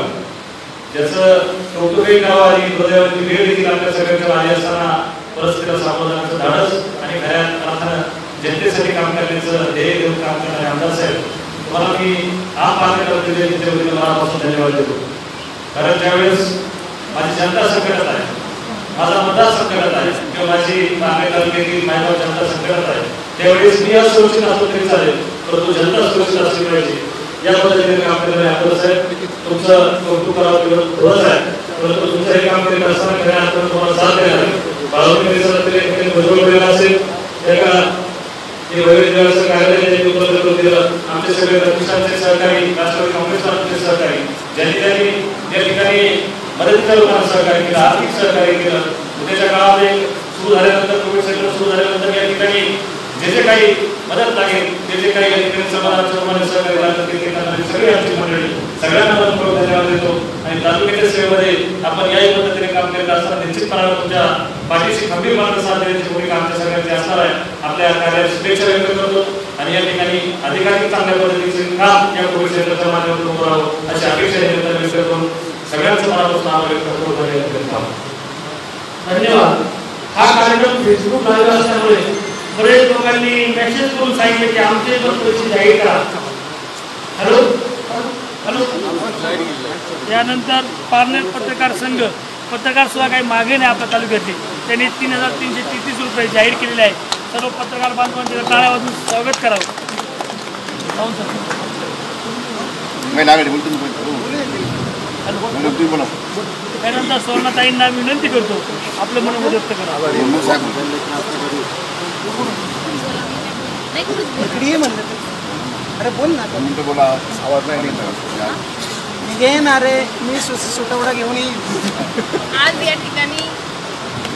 ज्याचं कौतुकही करावं आणि हृदयावरती वेळ देखील आपल्या सगळ्यांकडे आली असताना परिस्थितीला सामोरं जाण्याचं धाडस आणि खऱ्या अर्थानं जनतेसाठी काम करण्याचं ध्येय घेऊन काम करणारे आमदार साहेब, तुम्हाला मी आम पार्टीच्या वतीनं मनापासून धन्यवाद देतो. कारण ज्यावेळेस माझी जनता संकटात आहे, माझा मतदार संकटात आहे किंवा माझी पारनेर तालुक्यातील मायगाव जनता संकटात आहे, त्यावेळेस मी असुरक्षित असलो तरी चालेल, परंतु जनता सुरक्षित असली पाहिजे या पद्धतीने काम करणारे आमदार साहेब, तुमचं कौतुक करावं थोडंच आहे, परंतु तुमचं हे काम करीत असताना खऱ्या अर्थानं तुम्हाला साथ देणार आहे. बाळवणी परिसरातील बजवलेला असेल एका वैविध्याचं कार्यालय त्यांनी उपलब्ध करून दिलं. आमचे सगळे प्रतिष्ठानचे सहकारी, राष्ट्रवादी काँग्रेस पार्टीचे सहकारी, ज्यांनी त्यांनी या ठिकाणी मदतीच्या लोकांना सहकार्य केलं, आर्थिक सहकार्य केलं. उद्याच्या काळामध्ये सुरू झाल्यानंतर, कोविड सेंटर सुरू झाल्यानंतर या ठिकाणी जे जे काही मदत लागेल, जे काही या ठिकाणी समाजाप्रमाणे सहकार्य लागतं ते करणारी सगळी आमची मंडळी, सगळ्यांना मनपूर्वक धन्यवाद देतो. आणि तालुक्याच्या सेवेमध्ये आपण याही पद्धतीने काम करत असताना निश्चितपणाने तुमच्या पाठीशी खंबीरपणाने साथ देण्याची भूमिका आमच्या सगळ्यांची असणार आहे. आपल्या कार्याला शुभेच्छा व्यक्त करतो आणि या ठिकाणी अधिकाधिक चांगल्या पद्धतीचे काम या कोविड सेंटरच्या माध्यमातून करावं अशी अपेक्षा व्यक्त करून सगळ्यांचं मनापासून आभार व्यक्त करतो. धन्यवाद. हा कार्यक्रम फेसबुक लाईव्ह असल्यामुळे बरेच लोकांनी मेसेज करून सांगितले की आमचे पण पैसे जाहीर करा. Hello hello. यानंतर पारनेर पत्रकार संघ, पत्रकार सुद्धा काही मागे नाही आपल्या तालुक्यातले, त्यांनी 3,333 रुपये जाहीर केलेले आहे. सर्व पत्रकार बांधवांचे टाळ्या वाजवून स्वागत करावं. त्यानंतर सुवर्णाताईंना विनंती करतो आपलं मन व्यक्त करावं. अरे बोल ना, बोला, आवाज नाही घेईन. अरे मी सुटवडा घेऊन येईन. आज या ठिकाणी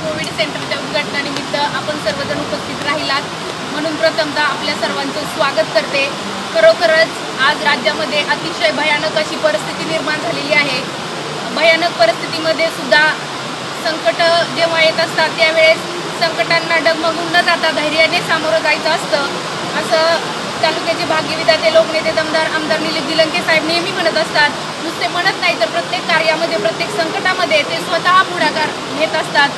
कोविड सेंटरच्या उद्घाटनानिमित्त आपण सर्वजण उपस्थित राहिलात म्हणून प्रथमतः आपल्या सर्वांचं स्वागत करते. खरोखरच आज राज्यामध्ये अतिशय भयानक अशी परिस्थिती निर्माण झालेली आहे. भयानक परिस्थितीमध्ये सुद्धा संकट जेव्हा येत असतात त्यावेळेस संकटांना डगमगून न जाता धैर्याने सामोरं जायचं असतं, असं तालुक्याचे भाग्यविधाते लोकनेते दमदार आमदार निलेश दिलंके साहेब नेहमी म्हणत असतात. नुसते म्हणत नाही तर प्रत्येक कार्यामध्ये, प्रत्येक संकटामध्ये ते स्वतः पुढाकार घेत असतात.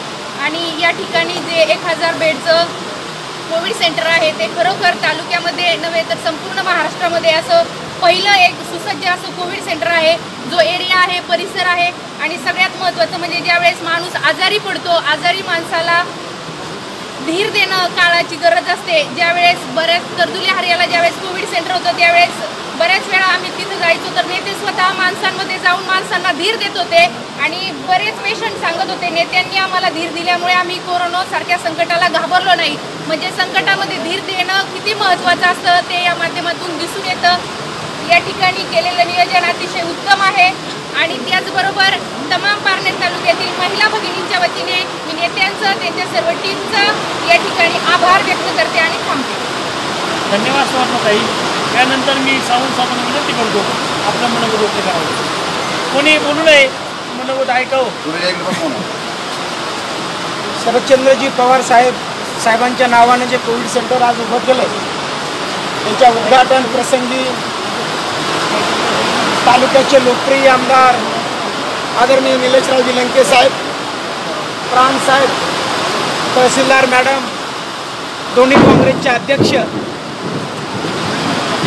आणि या ठिकाणी जे 1000 बेडचं कोविड सेंटर आहे ते खरोखर तालुक्यामध्ये नव्हे तर संपूर्ण महाराष्ट्रामध्ये असं पहिलं एक सुसज्ज असं कोविड सेंटर आहे. जो एरिया आहे, परिसर आहे आणि सगळ्यात महत्त्वाचं म्हणजे ज्यावेळेस माणूस आजारी पडतो, आजारी माणसाला धीर देणं काळाची गरज असते. ज्यावेळेस बऱ्याच कर्दुल्या हरियाला ज्यावेळेस कोविड सेंटर होतं त्यावेळेस बऱ्याच वेळा आम्ही तिथं जायचो तर नेते स्वतः माणसांमध्ये जाऊन माणसांना धीर देत होते आणि बरेच पेशंट सांगत होते नेत्यांनी आम्हाला धीर दिल्यामुळे आम्ही कोरोनासारख्या संकटाला घाबरलो नाही. म्हणजे संकटामध्ये धीर देणं किती महत्त्वाचं असतं ते या माध्यमातून दिसून येतं. या ठिकाणी केलेलं नियोजन अतिशय उत्तम आहे आणि त्याचबरोबर तमाम पारनेर तालुक्यातील महिला भगिनींच्या वतीने मी नेत्यांचं, त्यांच्या सर्व टीमचं या ठिकाणी आभार व्यक्त करते आणि थांबते. धन्यवाद सुवर्णाताई. यानंतर मी सावंत साहेबांना विनंती करतो आपलं मनोगत व्यक्त करावं. कोणी बोलू नये, मनोगत ऐकावं. शरदचंद्रजी पवार साहेबांच्या नावानं जे कोविड सेंटर आज उभं केलं त्याच्या उद्घाटन प्रसंगी तालुक्याचे लोकप्रिय आमदार आदरणीय निलेशराव दिलंके साहेब, प्राण साहेब, तहसीलदार मॅडम, दोन्ही काँग्रेसचे अध्यक्ष,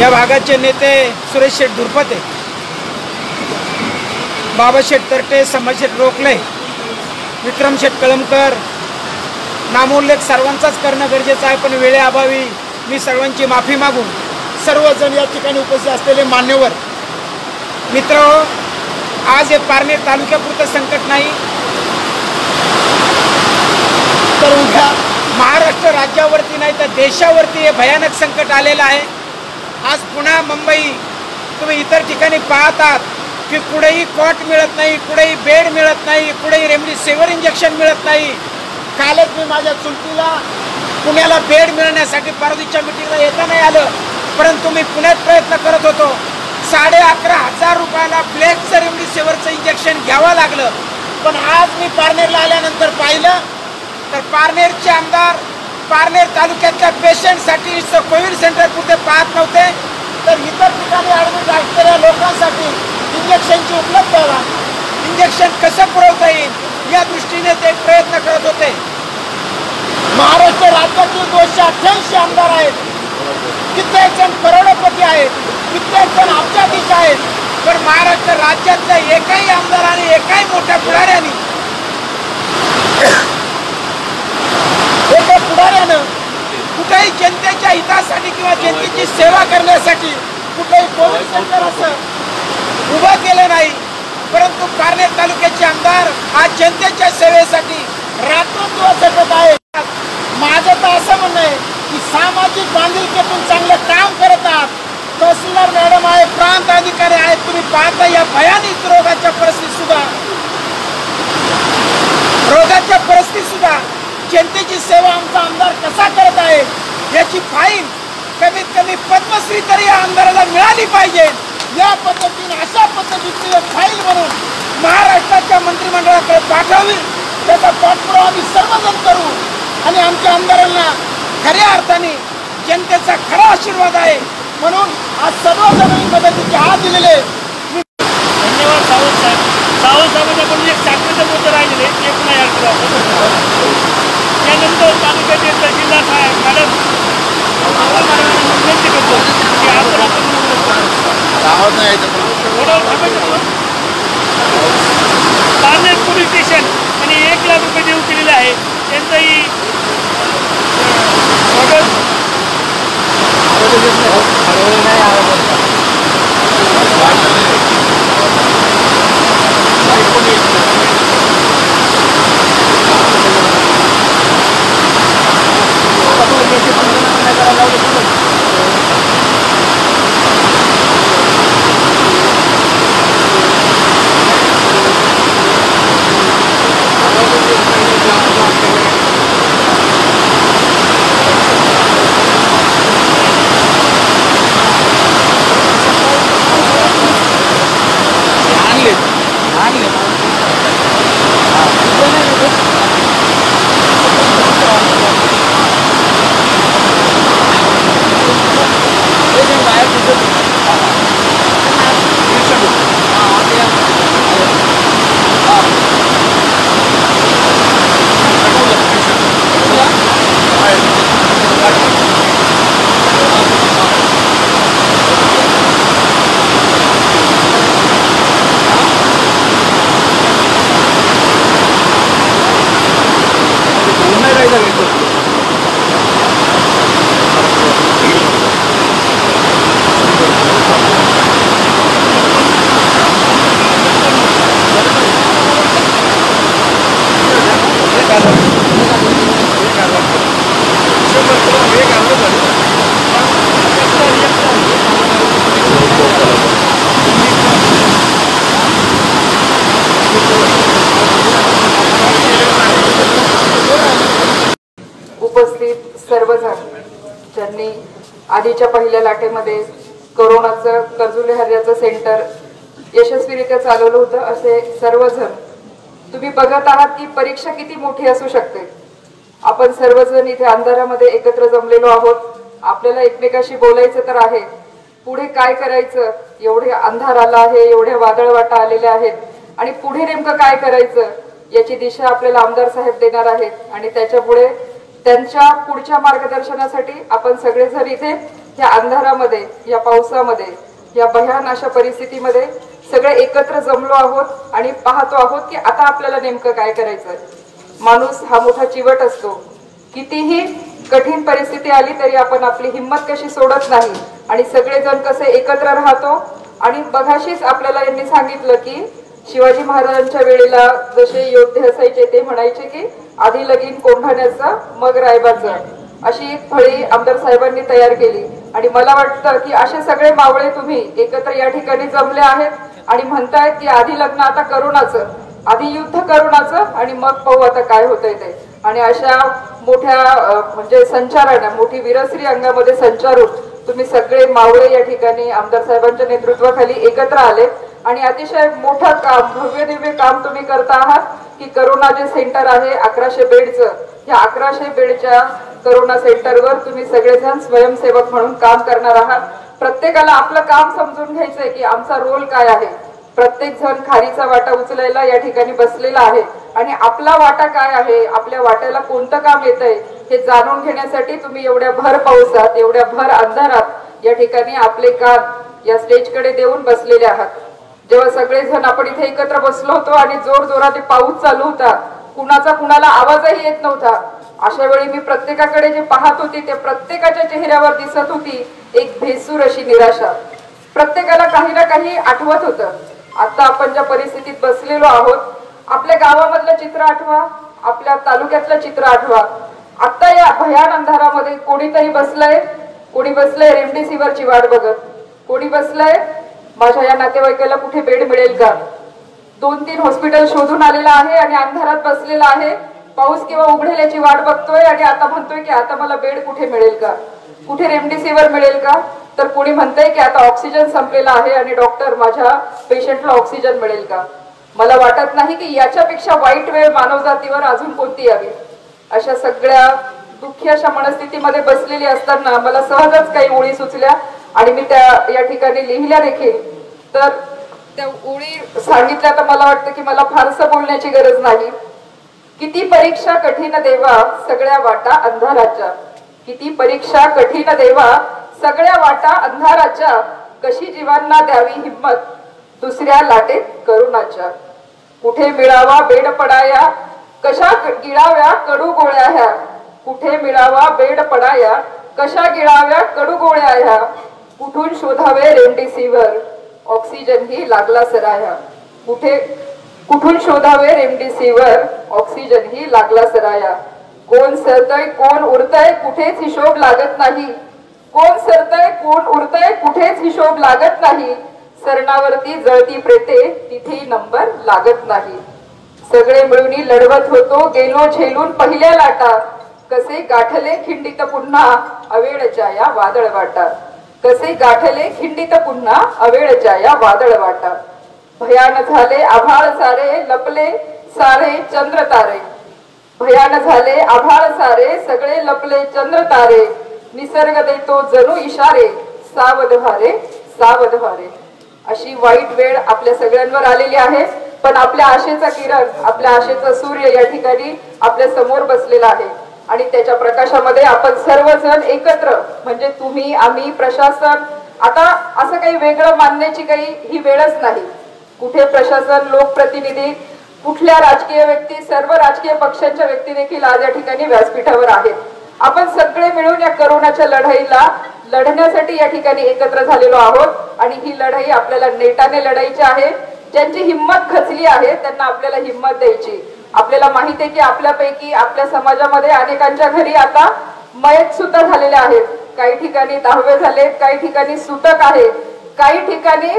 या भागाचे नेते सुरेश शेठ धुरपते, बाबाशेठ तरटे, समाजशेठ रोखले, विक्रम शेठ कळमकर, नामोल्लेख सर्वांचाच करणं गरजेचं आहे पण वेळेअभावी मी सर्वांची माफी मागून सर्वजण या ठिकाणी उपस्थित असलेले मान्यवर मित्र, आज हे पारनेर तालुक्यापुरतं संकट नाही तर उद्या महाराष्ट्र राज्यावरती नाही तर देशावरती हे भयानक संकट आलेलं आहे. आज पुन्हा मुंबई तुम्ही इतर ठिकाणी पाहतात की कुठेही कॉट मिळत नाही, कुठेही बेड मिळत नाही, कुठेही रेमडेसिवीर इंजेक्शन मिळत नाही. कालच मी माझ्या चुलतीला पुण्याला बेड मिळण्यासाठी परवाच्या मिटिंगला येता नाही आलं, परंतु मी पुण्यात प्रयत्न करत होतो. 11,500 रुपयाला ब्लॅकचं रेमडेसिवीरचं इंजेक्शन घ्यावं लागलं. पण आज मी पारनेरला आल्यानंतर पाहिलं तर पारनेरचे आमदार पारनेर तालुक्यातल्या पेशंटसाठी कोविड सेंटर कुठे पाहत नव्हते, तर इतर ठिकाणी ॲडमिट असलेल्या लोकांसाठी इंजेक्शनची उपलब्धता, इंजेक्शन कसं पुरवता येईल या दृष्टीने ते प्रयत्न करत होते. महाराष्ट्र राज्यातील 288 आमदार आहेत, कित्येक जण करोडपती आहेत, कित्येक जण अब्जाधीश आहेत, पण महाराष्ट्र राज्यातल्या एकाही आमदाराने एकाही मोठ्या पुढाऱ्याने एका पुढाऱ्यानं कुठेही जनतेच्या हितासाठी किंवा जनतेची सेवा करण्यासाठी कुठेही कोविड सेंटर असं उभं केलं नाही. परंतु पारनेर तालुक्याचे आमदार आज जनतेच्या सेवेसाठी रात्रंदिवस झटत आहेत. माझं तर असं म्हणणं आहे की सामाजिक बांधिलकीतून चांगलं काम करत आहात. तहसीलदार मॅडम आहे, प्रांत अधिकारी आहेत, तुम्ही पाहता या भयानक रोगाच्या परिस्थितीत सुद्धा जनतेची सेवा आमचा आमदार कसा करत आहे याची फाईल कमीत कमी पद्मश्री तरी या आमदाराला मिळाली पाहिजे. या पद्धतीने अशा पद्धतीची फाईल म्हणून महाराष्ट्राच्या मंत्रिमंडळाकडे पाठवावी, त्याचा पाठपुरावा आम्ही सर्वजण करू आणि आमच्या आमदारांना खऱ्या अर्थाने जनतेचा खरा आशीर्वाद आहे म्हणून आज सर्वजणांनी मदतीचे हात दिलेले. धन्यवाद सावंत साहेब. सावंत साहेबांच्या पण एक साखरेचं मुद्दे राहिलेले ते पुन्हा त्यानंतर तालुक्यातील तहसीलदार साहेब मॅडम विनंती करतो की पारनेर पोलीस स्टेशन आणि 1 लाख रुपये देऊ केलेले आहे त्यांचंही उपस्थित सर्वजण ज्यांनी आधीच्या पहिल्या लाटेमध्ये कोरोनाचं कर्जुले हर्याचं सेंटर यशस्वीरित्या चालवलं होतं, असे सर्वजण तुम्ही बघत आहात की परीक्षा किती मोठी असू शकते. आपण सर्वजण इथे अंधारामध्ये एकत्र जमलेलो आहोत. आपल्याला एकमेकाशी बोलायचं तर आहे, पुढे काय करायचं, एवढे अंधार आला आहे, एवढे वादळवाटा आलेले आहेत आणि पुढे नेमकं काय करायचं याची दिशा आपल्याला आमदार साहेब देणार आहेत. आणि त्याच्यापुढे त्यांच्या पुढच्या मार्गदर्शनासाठी आपण सगळेजण इथे या अंधारामध्ये, या पावसामध्ये, या भयान अशा परिस्थितीमध्ये सगळे एकत्र जमलो आहोत आणि पाहतो आहोत की आता आपल्याला नेमकं काय करायचं. माणूस हा मोठा चिवट असतो. कितीही कठीण परिस्थिती आली तरी आपण आपली हिंमत कशी सोडत नाही आणि सगळेजण कसे एकत्र राहतो. आणि बघाशीच आपल्याला यांनी सांगितलं की शिवाजी महाराजांच्या वेळेला जसे योद्धे असायचे ते म्हणायचे की आधी लगीन कोंढाण्याचं मग रायबाचं, अशी एक फळी आमदार साहेबांनी तयार केली. आणि मला वाटतं की असे सगळे मावळे तुम्ही एकत्र या ठिकाणी जमले आहेत आणि म्हणतायत की आधी लग्न आता करोनाचं, आधी युद्ध करोनाचं आणि मग पाहू आता काय होतंय ते. आणि अशा मोठ्या म्हणजे संचारानं, मोठी विरसरी अंगामध्ये संचारून तुम्ही सगळे मावळे या ठिकाणी आमदार साहेबांच्या नेतृत्वाखाली एकत्र आले आणि अतिशय मोठं काम, भव्य दिव्य काम तुम्ही करता आहात की करोना जे सेंटर आहे 1100 बेडचं, या 1100 बेडच्या करोना सेंटरवर तुम्ही सगळेजण स्वयंसेवक म्हणून काम करणार आहात. प्रत्येकाला आपलं काम समजून घ्यायचंय की आमचा रोल काय आहे. प्रत्येक जण खारीचा वाटा उचलायला या ठिकाणी बसलेला आहे आणि आपला वाटा काय आहे, आपल्या वाट्याला कोणतं काम येतंय हे जाणून घेण्यासाठी तुम्ही एवढ्या भर पावसात, एवढ्या भर अंधारात या ठिकाणी आपले काम या स्टेजकडे देऊन बसलेले आहात. जेव्हा सगळेजण आपण इथे एकत्र बसलो होतो आणि जोर जोरात पाऊस चालू होता, कुणाचा कुणाला आवाजही येत नव्हता, अशा वेळी मी प्रत्येकाकडे जे पाहत होती ते प्रत्येकाच्या चेहऱ्यावर दिसत होती एक भेसूर अशी निराशा. प्रत्येकाला काही ना काही आठवत होतं. आता आपण ज्या परिस्थितीत बसलेलो आहोत, आपल्या गावामधलं चित्र आठवा, आपल्या तालुक्यातलं चित्र आठवा. आता या भयान अंधारामध्ये कोणीतरी बसलंय, कोणी बसलंय रेमडेसिवीरची वाट बघत, कोणी बसलंय माझ्या या नातेवाईकाला कुठे बेड मिळेल का. 2-3 हॉस्पिटल शोधून आलेला आहे आणि अंधारात बसलेला आहे, पाऊस किंवा उघडेल याची वाट बघतोय आणि आता म्हणतोय की आता मला बेड कुठे मिळेल का, कुठे रेमडेसिवीर मिळेल का. तर कोणी म्हणतंय की आता ऑक्सिजन संपलेला आहे आणि डॉक्टर माझ्या पेशंटला ऑक्सिजन मिळेल का. मला वाटत नाही की याच्यापेक्षा वाईट वेळ मानवजातीवर अजून कोणती यावी. अशा सगळ्या दुःखी अशा मनस्थितीमध्ये बसलेली असताना मला सहजच काही ओळी सुचल्या आणि मी त्या या ठिकाणी लिहिल्या देखील. तर त्या ओळी सांगितल्या तर मला वाटतं की मला फारसं बोलण्याची गरज नाही. किती परीक्षा कठीण देवा सगळ्या वाटा अंधाराच्या, किती परीक्षा कठीण देवा सगळ्या वाटा अंधाराच्या, कशी जीवांना द्यावी हिम्मत दुसऱ्या लाटेत करुणाच्या. कुठे मिळावा बेड पडाया, कशा गिळाव्या कडू गोळ्या ह्या, कुठे मिळावा बेड पडाया, कशा गिळाव्या कडू गोळ्या ह्या, कुठून शोधावे रेमडेसिवीर ऑक्सिजन ही लागला सराया, कुठून शोधावे रेमडेसिवीर ऑक्सिजन ही लागला सराया. कोण सरतय कोण उरतय कुठेच हिशोब लागत नाही, कोण सरतय कोण उरतय कुठेच हिशोब लागत नाही, सरणावरती जळती प्रेते तिथेही नंबर लागत नाही. सगळे मिळून लढवत होतो गेलो झेलून पहिल्या लाटा, कसे गाठले खिंडीत पुन्हा अवेळच्या या वादळ वाटा, कसे गाठले खिंडीत पुन्हा अवेळच्या या वादळ वाटा. भयान झाले आभाळ सारे लपले सारे चंद्र तारे, भयान झाले आभाळ सारे सगळे लपले चंद्र तारे, निसर्ग देतो जणू इशारे सावध व्हारे सावध व्हारे. अशी वाईट वेळ आपल्या सगळ्यांवर आलेली आहे, पण आपल्या आशेचा किरण, आपल्या आशेचा सूर्य या ठिकाणी आपल्या समोर बसलेला आहे आणि त्याच्या प्रकाशामध्ये आपण सर्वजण एकत्र, म्हणजे तुम्ही, आम्ही, प्रशासन, आता असं काही वेगळं मानण्याची काही ही वेळच नाही. कुठे प्रशासन, लोकप्रतिनिधी, कुठल्या राजकीय व्यक्ती, सर्व राजकीय पक्षांच्या व्यक्ती देखील आज या ठिकाणी व्यासपीठावर आहेत. आपण सगळे मिळून या करोनाच्या लढाईला लढण्यासाठी या ठिकाणी एकत्र झालेलो आहोत आणि ही लढाई आपल्याला नेटाने लढायची आहे. ज्यांची हिंमत खचली आहे त्यांना आपल्याला हिंमत द्यायची. आपल्याला माहिती आहे की आपल्यापैकी आपल्या समाजामध्ये अनेकांच्या घरी आता मयत सुद्धा झालेले आहेत, काही ठिकाणी 10वे झालेत, काही ठिकाणी सुतक आहे, काही ठिकाणी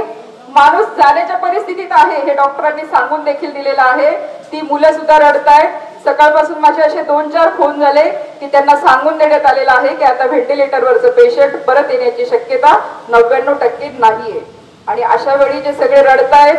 माणूस जाण्याच्या परिस्थितीत आहे हे डॉक्टरांनी सांगून देखील दिलेलं आहे. ती मुलं सुद्धा रडतायत. सकाळपासून माझे असे 2-4 फोन झाले की त्यांना सांगून देण्यात आलेलं आहे की आता व्हेंटिलेटरवरचं पेशंट परत येण्याची शक्यता 99% नाहीये. आणि अशा वेळी जे सगळे रडतायत,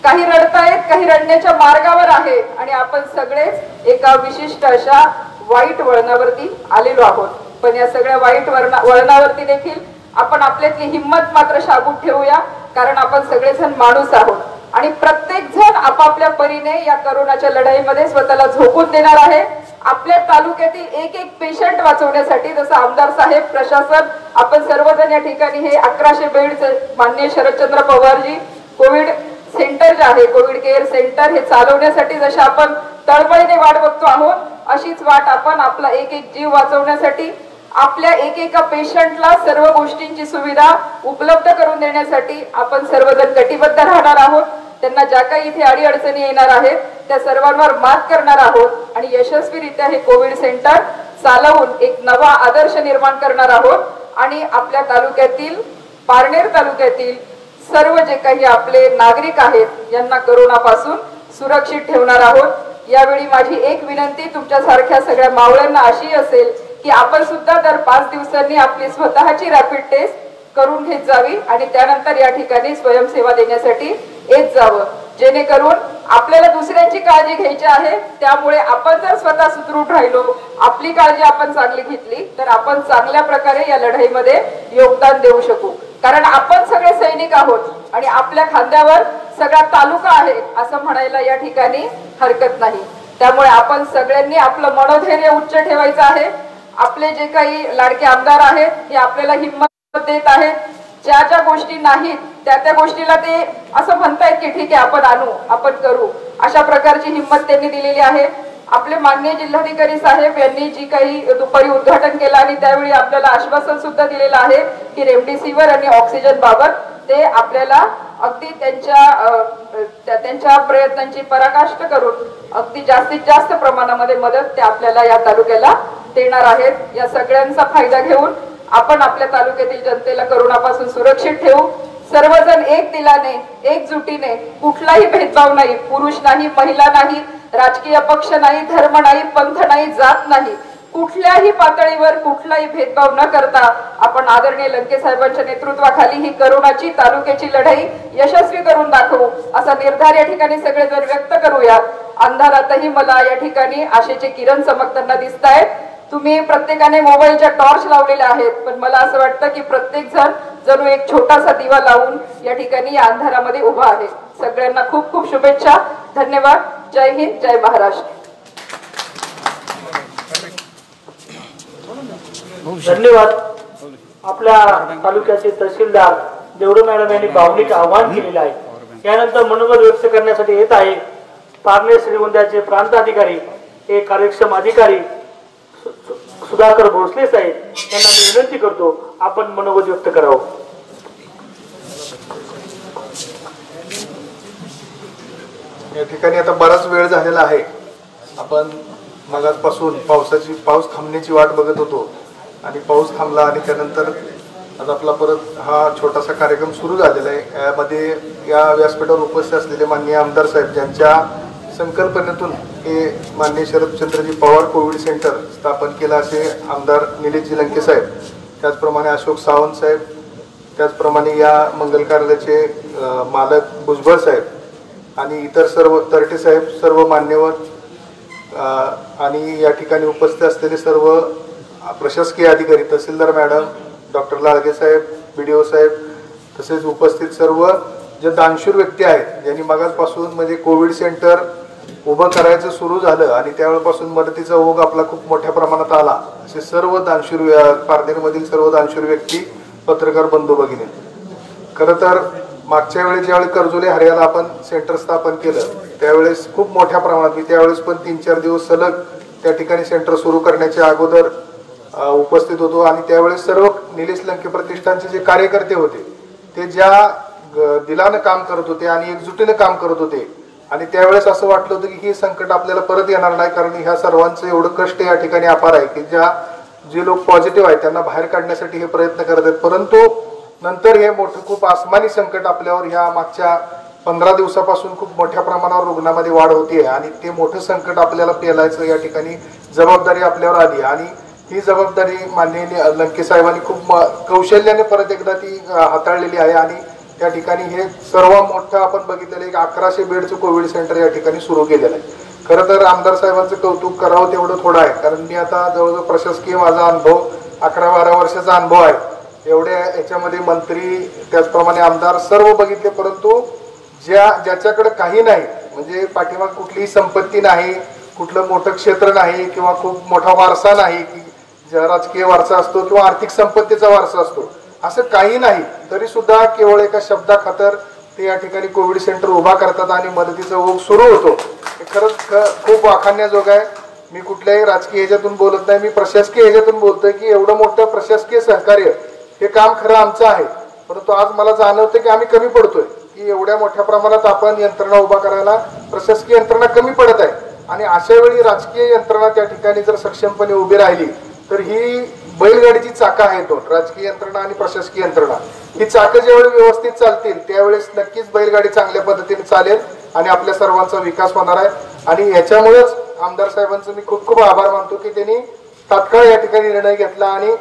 काही रडतायत, काही रडण्याच्या मार्गावर आहे आणि आपण सगळेच एका विशिष्ट अशा वाईट वळणावरती आलेलो आहोत. पण या सगळ्या वाईट वळणावरती देखील आपण आपल्यातली हिंमत मात्र शाबूत ठेवूया, कारण आपण सगळेजण माणूस आहोत आणि प्रत्येक जण आपापल्या परीने या करोनाच्या लढाईमध्ये स्वतःला झोकून देणार आहे. आपल्या तालुक्यातील एक एक पेशंट वाचवण्यासाठी, जसं आमदार साहेब, प्रशासन, आपण सर्वजण या ठिकाणी हे 1100 बेडचे माननीय शरदचंद्र पवारजी कोविड सेंटर जे आहे, कोविड केअर सेंटर, हे चालवण्यासाठी जसे आपण तळमळीने वाट बघतो आहोत, अशीच वाट आपण आपला एक एक जीव वाचवण्यासाठी, आपल्या एकेका पेशंटला सर्व गोष्टींची सुविधा उपलब्ध करून देण्यासाठी आपण सर्वजण कटिबद्ध राहणार आहोत. त्यांना ज्या काही इथे अडीअडचणी येणार आहेत त्या सर्वांवर मात करणार आहोत आणि यशस्वीरित्या हे कोविड सेंटर चालवून एक नवा आदर्श निर्माण करणार आहोत. आणि आपल्या तालुक्यातील पारनेर तालुक्यातील सर्व जे काही आपले नागरिक आहेत यांना कोरोनापासून सुरक्षित ठेवणार आहोत। यावेळी माझी एक विनंती तुमच्यासारख्या सगळ्या मावळ्यांना अशी असेल की आपण सुद्धा दर 5 दिवसांनी आपली स्वतःची रॅपिड टेस्ट करून घेत जावी आणि त्यानंतर या ठिकाणी स्वयंसेवा देण्यासाठी येत जावं, जेणेकरून आपल्याला दुसऱ्यांची काळजी घ्यायची आहे। त्यामुळे आपण जर स्वतः सुदृढ राहिलो, आपली काळजी आपण चांगली घेतली तर आपण चांगल्या प्रकारे या लढाईमध्ये योगदान देऊ शकू। कारण आपण सगळे सैनिक आहोत आणि आपल्या खांद्यावर सगळा तालुका आहे असं म्हणायला या ठिकाणी हरकत नाही। त्यामुळे आपण सगळ्यांनी आपलं मनोधैर्य उच्च ठेवायचं आहे। आपले जे काही लाडके आमदार आहेत हे आपल्याला हिंमत देत आहेत। ज्या ज्या गोष्टी नाहीत त्या गोष्टीला ते असं म्हणतायत की ठीक आहे आपण आणू, आपण करू, अशा प्रकारची हिंमत त्यांनी दिलेली आहे। आपले माननीय जिल्हाधिकारी साहेब यांनी जी काही दुपारी उद्घाटन केलं आणि त्यावेळी आपल्याला आश्वासन सुद्धा दिलेलं आहे की रेमडेसिवीर आणि ऑक्सिजन बाबत ते आपल्याला अगदी त्यांच्या प्रयत्नांची पराकाष्ठा करून अगदी जास्तीत जास्त प्रमाणामध्ये मदत ते आपल्याला या तालुक्याला देणार आहेत। या सगळ्यांचा फायदा घेऊन आपण आपल्या तालुक्यातील जनतेला कोरोनापासून सुरक्षित ठेवू। सर्वजण एक दिलाने एकजुटीने, कुठलाही भेदभाव नाही, पुरुष नाही, महिला नाही, राजकीय पक्ष नाही, धर्म नाही, पंथ नाही, जात नाही, कुठल्याही पातळीवर कुठलाही भेदभाव न करता आपण आदरणीय लंके साहेबांच्या नेतृत्वाखाली ही कोरोनाची तालुक्याची लढाई यशस्वी करून दाखवू असा निर्धार या ठिकाणी सगळेजण व्यक्त करूया। अंधारातही मला या ठिकाणी आशेचे किरण चमकताना दिसत आहेत। तुम्ही प्रत्येकाने मोबाईलच्या टॉर्च लावलेल्या आहेत, पण मला असं वाटतं की प्रत्येक जण जणू एक छोटासा दिवा लावून या ठिकाणी या अंधारामध्ये उभा आहे। सगळ्यांना खूप खूप शुभेच्छा, धन्यवाद, जय हिंद, जय महाराष्ट्र। धन्यवाद। आपल्या तालुक्याचे तहसीलदार देवडे मॅडम यांनी भावनिक आवाहन केलेले आहे। यानंतर मनोगत व्यक्त करण्यासाठी येत आहे पारनेर श्रीगोंद्याचे प्रांत अधिकारी, एक कार्यक्षम अधिकारी सुधाकर भोसले साहेब यांना मी विनंती करतो आपण मनोगत व्यक्त करावं। या ठिकाणी आता बराच वेळ झालेला आहे। आपण मगाचपासून पाऊस थांबण्याची वाट बघत होतो आणि पाऊस थांबला आणि त्यानंतर आज आपला परत हा छोटासा कार्यक्रम सुरू झालेला आहे। यामध्ये या व्यासपीठावर उपस्थित असलेले माननीय आमदार साहेब ज्यांच्या संकल्पनेतून हे माननीय शरदचंद्रजी पवार कोविड सेंटर स्थापन केलं असे आमदार निलेशजी लंके साहेब, त्याचप्रमाणे अशोक सावंत साहेब, त्याचप्रमाणे या मंगल कार्यालयाचे मालक भुजबळ साहेब आणि इतर सर्व तरटे साहेब, सर्व मान्यवर आणि या ठिकाणी उपस्थित असलेले सर्व प्रशासकीय अधिकारी, तहसीलदार मॅडम, डॉक्टर लाळगे साहेब, BDO साहेब, तसेच उपस्थित सर्व जे दानशूर व्यक्ती आहेत ज्यांनी मगाचपासून म्हणजे कोविड सेंटर उभं करायचं सुरू झालं आणि त्यावेळेपासून मदतीचा ओघ आपला खूप मोठ्या प्रमाणात आला असे सर्व दानशूर पारनेरमधील सर्व दानशूर व्यक्ती, पत्रकार बंधू भगिनी, खरं तर मागच्या वेळेस ज्यावेळी कर्जुले हरियाला आपण सेंटर स्थापन केलं त्यावेळेस खूप मोठ्या प्रमाणात, मी त्यावेळेस पण 3-4 दिवस सलग त्या ठिकाणी सेंटर सुरू करण्याच्या अगोदर उपस्थित होतो आणि त्यावेळेस सर्व निलेश लंके प्रतिष्ठानचे जे कार्यकर्ते होते ते ज्या दिलानं काम करत होते आणि एकजुटीने काम करत होते आणि त्यावेळेस असं वाटलं होतं की हे संकट आपल्याला परत येणार नाही, कारण ह्या सर्वांचं एवढं कष्ट या ठिकाणी अपार आहे की जे लोक पॉझिटिव्ह आहेत त्यांना बाहेर काढण्यासाठी हे प्रयत्न करत आहेत, परंतु नंतर हे मोठं खूप आसमानी संकट आपल्यावर ह्या मागच्या 15 दिवसापासून खूप मोठ्या प्रमाणावर रुग्णामध्ये वाढ होती आणि ते मोठं संकट आपल्याला पेलायचं या ठिकाणी जबाबदारी आपल्यावर आली आणि ही जबाबदारी माननीय लंके साहेबांनी खूप कौशल्याने परत एकदा ती हाताळलेली आहे आणि त्या ठिकाणी हे सर्व मोठं आपण बघितलेलं एक 1100 बेडचं कोविड सेंटर या ठिकाणी सुरू केलेलं आहे। खरं तर आमदार साहेबांचं कौतुक करावं तेवढं थोडं आहे, कारण मी आता जवळजवळ प्रशासकीय माझा अनुभव 11-12 वर्षाचा अनुभव आहे। एवढ्या याच्यामध्ये मंत्री त्याचप्रमाणे आमदार सर्व बघितले, परंतु ज्याच्याकडे काही नाही म्हणजे पाठीमाग कुठलीही संपत्ती नाही, कुठलं मोठं क्षेत्र नाही किंवा खूप मोठा वारसा नाही की राजकीय वारसा असतो किंवा आर्थिक संपत्तीचा वारसा असतो, असं काही नाही, तरी सुद्धा केवळ एका शब्दाखातर ते या ठिकाणी कोविड सेंटर उभा करतात आणि मदतीचा ओघ सुरू होतो। हे खरंच खूप वाखाणण्याजोग आहे। मी कुठल्याही राजकीय ह्याच्यातून बोलत नाही, मी प्रशासकीय ह्याच्यातून बोलतोय की एवढं मोठं प्रशासकीय सहकार्य हे काम खरं आमचं आहे, परंतु आज मला जाणवतं की आम्ही कमी पडतोय की एवढ्या मोठ्या प्रमाणात आपण यंत्रणा उभा करायला प्रशासकीय यंत्रणा कमी पडत आहे आणि अशा वेळी राजकीय यंत्रणा त्या ठिकाणी जर सक्षमपणे उभी राहिली तर ही बैलगाडीची चाकं आहेत दोन, राजकीय यंत्रणा आणि प्रशासकीय यंत्रणा, ही चाकं ज्यावेळी व्यवस्थित चालतील त्यावेळेस नक्कीच बैलगाडी चांगल्या पद्धतीने चालेल आणि आपल्या सर्वांचा विकास होणार आहे. आणि याच्यामुळेच आमदार साहेबांचं मी खूप खूप आभार मानतो की त्यांनी तात्काळ या ठिकाणी निर्णय घेतला आणि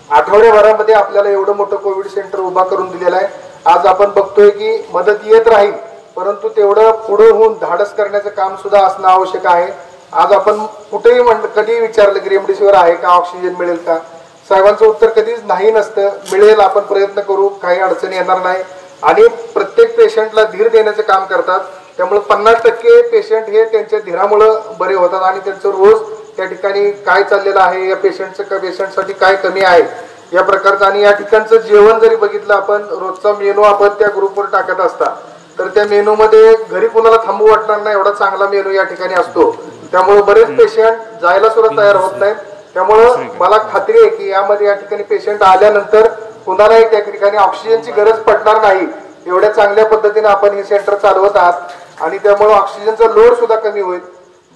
आठवड्याभरामध्ये आपल्याला एवढं मोठं कोविड सेंटर उभा करून दिलेलं आहे. आज आपण बघतोय की मदत येत राहील, परंतु तेवढं पुढे होऊन धाडस करण्याचं काम सुद्धा असणं आवश्यक आहे. आज आपण कुठेही कधी विचारलं की रेमडेसिवीर आहे का, ऑक्सिजन मिळेल का, साहेबांचं उत्तर कधीच नाही नसतं. मिळेल, आपण प्रयत्न करू, काही अडचणी येणार नाही. आणि प्रत्येक पेशंटला धीर देण्याचं काम करतात. त्यामुळे 50% पेशंट हे त्यांच्या धीरामुळं बरे होतात आणि त्यांचं रोज त्या ठिकाणी काय चाललेलं आहे, या पेशंटसाठी काय कमी आहे या प्रकारचं. आणि या ठिकाणचं जेवण जरी बघितलं आपण, रोजचा मेनू आपण त्या ग्रुपवर टाकत असता, तर त्या मेनू मध्ये घरी कोणाला थांबू वाटणार नाही एवढा चांगला मेनू या ठिकाणी असतो. त्यामुळे बरेच पेशंट जायला सुद्धा तयार होत नाहीत. त्यामुळं मला खात्री आहे की यामध्ये या ठिकाणी पेशंट आल्यानंतर कुणालाही त्या ठिकाणी ऑक्सिजनची गरज पडणार नाही. एवढ्या चांगल्या पद्धतीने आपण हे सेंटर चालवत आहात आणि त्यामुळे ऑक्सिजनचा लोड सुद्धा कमी होईल.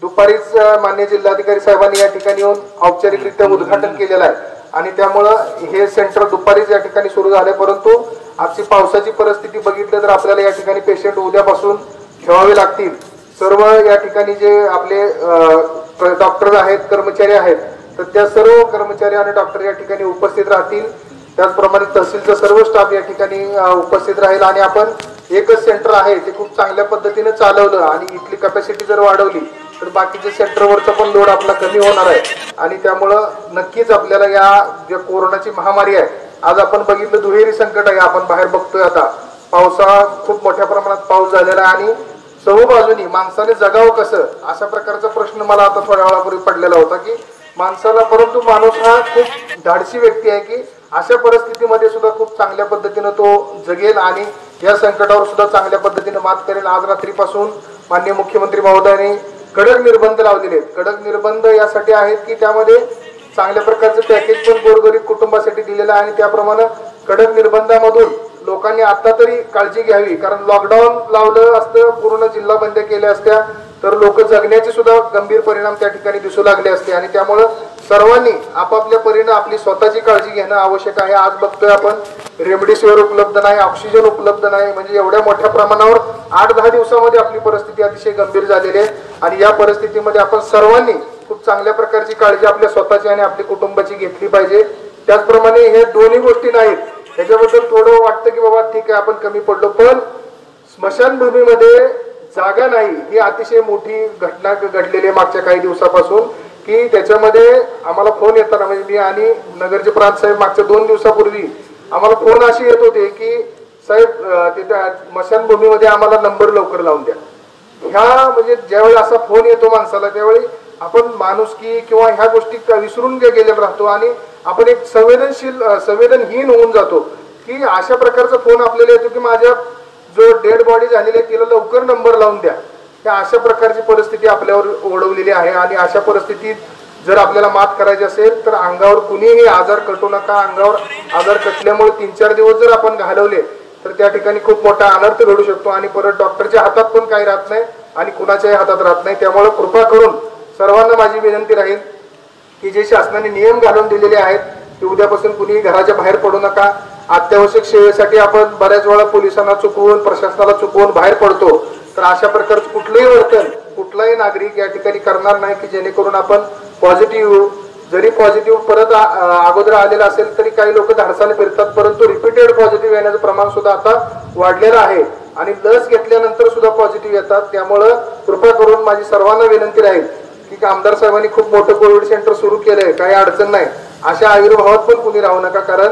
दुपारीच माननीय जिल्हाधिकारी साहेबांनी या ठिकाणी येऊन औपचारिकरित्या उद्घाटन केलेलं आहे आणि त्यामुळं हे सेंटर दुपारीच या ठिकाणी सुरू झाले. परंतु आजची पावसाची परिस्थिती बघितलं तर आपल्याला या ठिकाणी पेशंट उद्यापासून ठेवावे लागतील. सर्व या ठिकाणी जे आपले डॉक्टर आहेत, कर्मचारी आहेत, तर त्या सर्व कर्मचारी आणि डॉक्टर या ठिकाणी उपस्थित राहतील. त्याचप्रमाणे तहसीलचा सर्व स्टाफ या ठिकाणी उपस्थित राहील आणि आपण एकच सेंटर आहे ते खूप चांगल्या पद्धतीने चालवलं आणि इथली कॅपॅसिटी जर वाढवली तर बाकीच्या सेंटरवरचा पण लोड आपला कमी होणार आहे. आणि त्यामुळं नक्कीच आपल्याला या ज्या कोरोनाची महामारी आहे, आज आपण बघितलं दुहेरी संकट आहे. आपण बाहेर बघतोय आता पावसाळा खूप मोठ्या प्रमाणात पाऊस झालेला आहे आणि सर्व बाजूनी माणसाने जगावं कसं अशा प्रकारचा प्रश्न मला आता थोड्या वेळापूर्वी पडलेला होता की माणसाला, परंतु माणूस हा खूप धाडसी व्यक्ती आहे की अशा परिस्थितीमध्ये सुद्धा खूप चांगल्या पद्धतीनं तो जगेल आणि या संकटावर सुद्धा चांगल्या पद्धतीने मात करेल. आज रात्रीपासून माननीय मुख्यमंत्री महोदयांनी कडक निर्बंध लावलेले आहेत. कडक निर्बंध यासाठी आहेत की त्यामध्ये चांगल्या प्रकारचं पॅकेज पण गोरगरीब कुटुंबासाठी दिलेलं आहे आणि त्याप्रमाणे कडक निर्बंधामधून लोकांनी आता तरी काळजी घ्यावी. कारण लॉकडाऊन लावलं असतं, पूर्ण जिल्हा बंद केल्या असत्या तर लोक जगण्याचे सुद्धा गंभीर परिणाम त्या ठिकाणी दिसू लागले असते. आणि त्यामुळं सर्वांनी आपापल्या परीने आपली स्वतःची काळजी घेणं आवश्यक आहे. आज बघतोय आपण रेमडेसिवीर उपलब्ध नाही, ऑक्सिजन उपलब्ध नाही, म्हणजे एवढ्या मोठ्या प्रमाणावर 8-10 दिवसामध्ये आपली परिस्थिती अतिशय गंभीर झालेली आहे. आणि या परिस्थितीमध्ये आपण सर्वांनी खूप चांगल्या प्रकारची काळजी आपल्या स्वतःची आणि आपल्या कुटुंबाची घेतली पाहिजे. त्याचप्रमाणे हे दोन्ही गोष्टी नाहीत, त्याच्याबद्दल थोडं वाटतं की बाबा ठीक आहे आपण कमी पडलो, पण स्मशानभूमीमध्ये जागा नाही ही अतिशय मोठी घटना घडलेली आहे मागच्या काही दिवसापासून. की त्याच्यामध्ये आम्हाला फोन येताना, म्हणजे मी आणि नगरचे प्रांत साहेब मागच्या 2 दिवसापूर्वी आम्हाला फोन असे येत होते की साहेब तिथे स्मशानभूमीमध्ये आम्हाला नंबर लवकर लावून द्या. ह्या म्हणजे ज्यावेळी असा फोन येतो माणसाला त्यावेळी आपण माणुसकी किंवा ह्या गोष्टी विसरून गेलेला राहतो आणि आपण एक संवेदनहीन होऊन जातो की अशा प्रकारचा फोन आपल्याला येतो की माझ्या जो डेड बॉडी झालेली आहे तिला लवकर नंबर लावून द्या. त्या अशा प्रकारची परिस्थिती आपल्यावर ओढवलेली आहे. आणि अशा परिस्थितीत जर आपल्याला मात करायची असेल तर अंगावर कुणीही आजार कटू नका. अंगावर आजार कटल्यामुळे 3-4 दिवस जर आपण घालवले तर त्या ठिकाणी खूप मोठा अनर्थ घडू शकतो आणि परत डॉक्टरच्या हातात पण काही राहत नाही आणि कुणाच्याही हातात राहत नाही. त्यामुळे कृपा करून सर्वांना माझी विनंती राहील की जे शासनाने नियम घालून दिलेले आहेत की उद्यापासून कुणीही घराच्या बाहेर पडू नका. अत्यावश्यक सेवेसाठी आपण बऱ्याच वेळा पोलिसांना चुकवून, प्रशासनाला चुकवून बाहेर पडतो, तर अशा प्रकारचं कुठलंही वर्तन कुठलाही नागरिक या ठिकाणी करणार नाही की जेणेकरून आपण पॉझिटिव्ह येऊ. जरी पॉझिटिव्ह परत अगोदर आलेला असेल तरी काही लोक धाडसाने फिरतात, परंतु रिपीटेड पॉझिटिव्ह येण्याचं प्रमाण सुद्धा आता वाढलेलं आहे आणि लस घेतल्यानंतर सुद्धा पॉझिटिव्ह येतात. त्यामुळं कृपा करून माझी सर्वांना विनंती राहील की आमदार साहेबांनी खूप मोठं कोविड सेंटर सुरू केलंय, काही अडचण नाही, अशा आविर्भावात पण कुणी राहू नका. कारण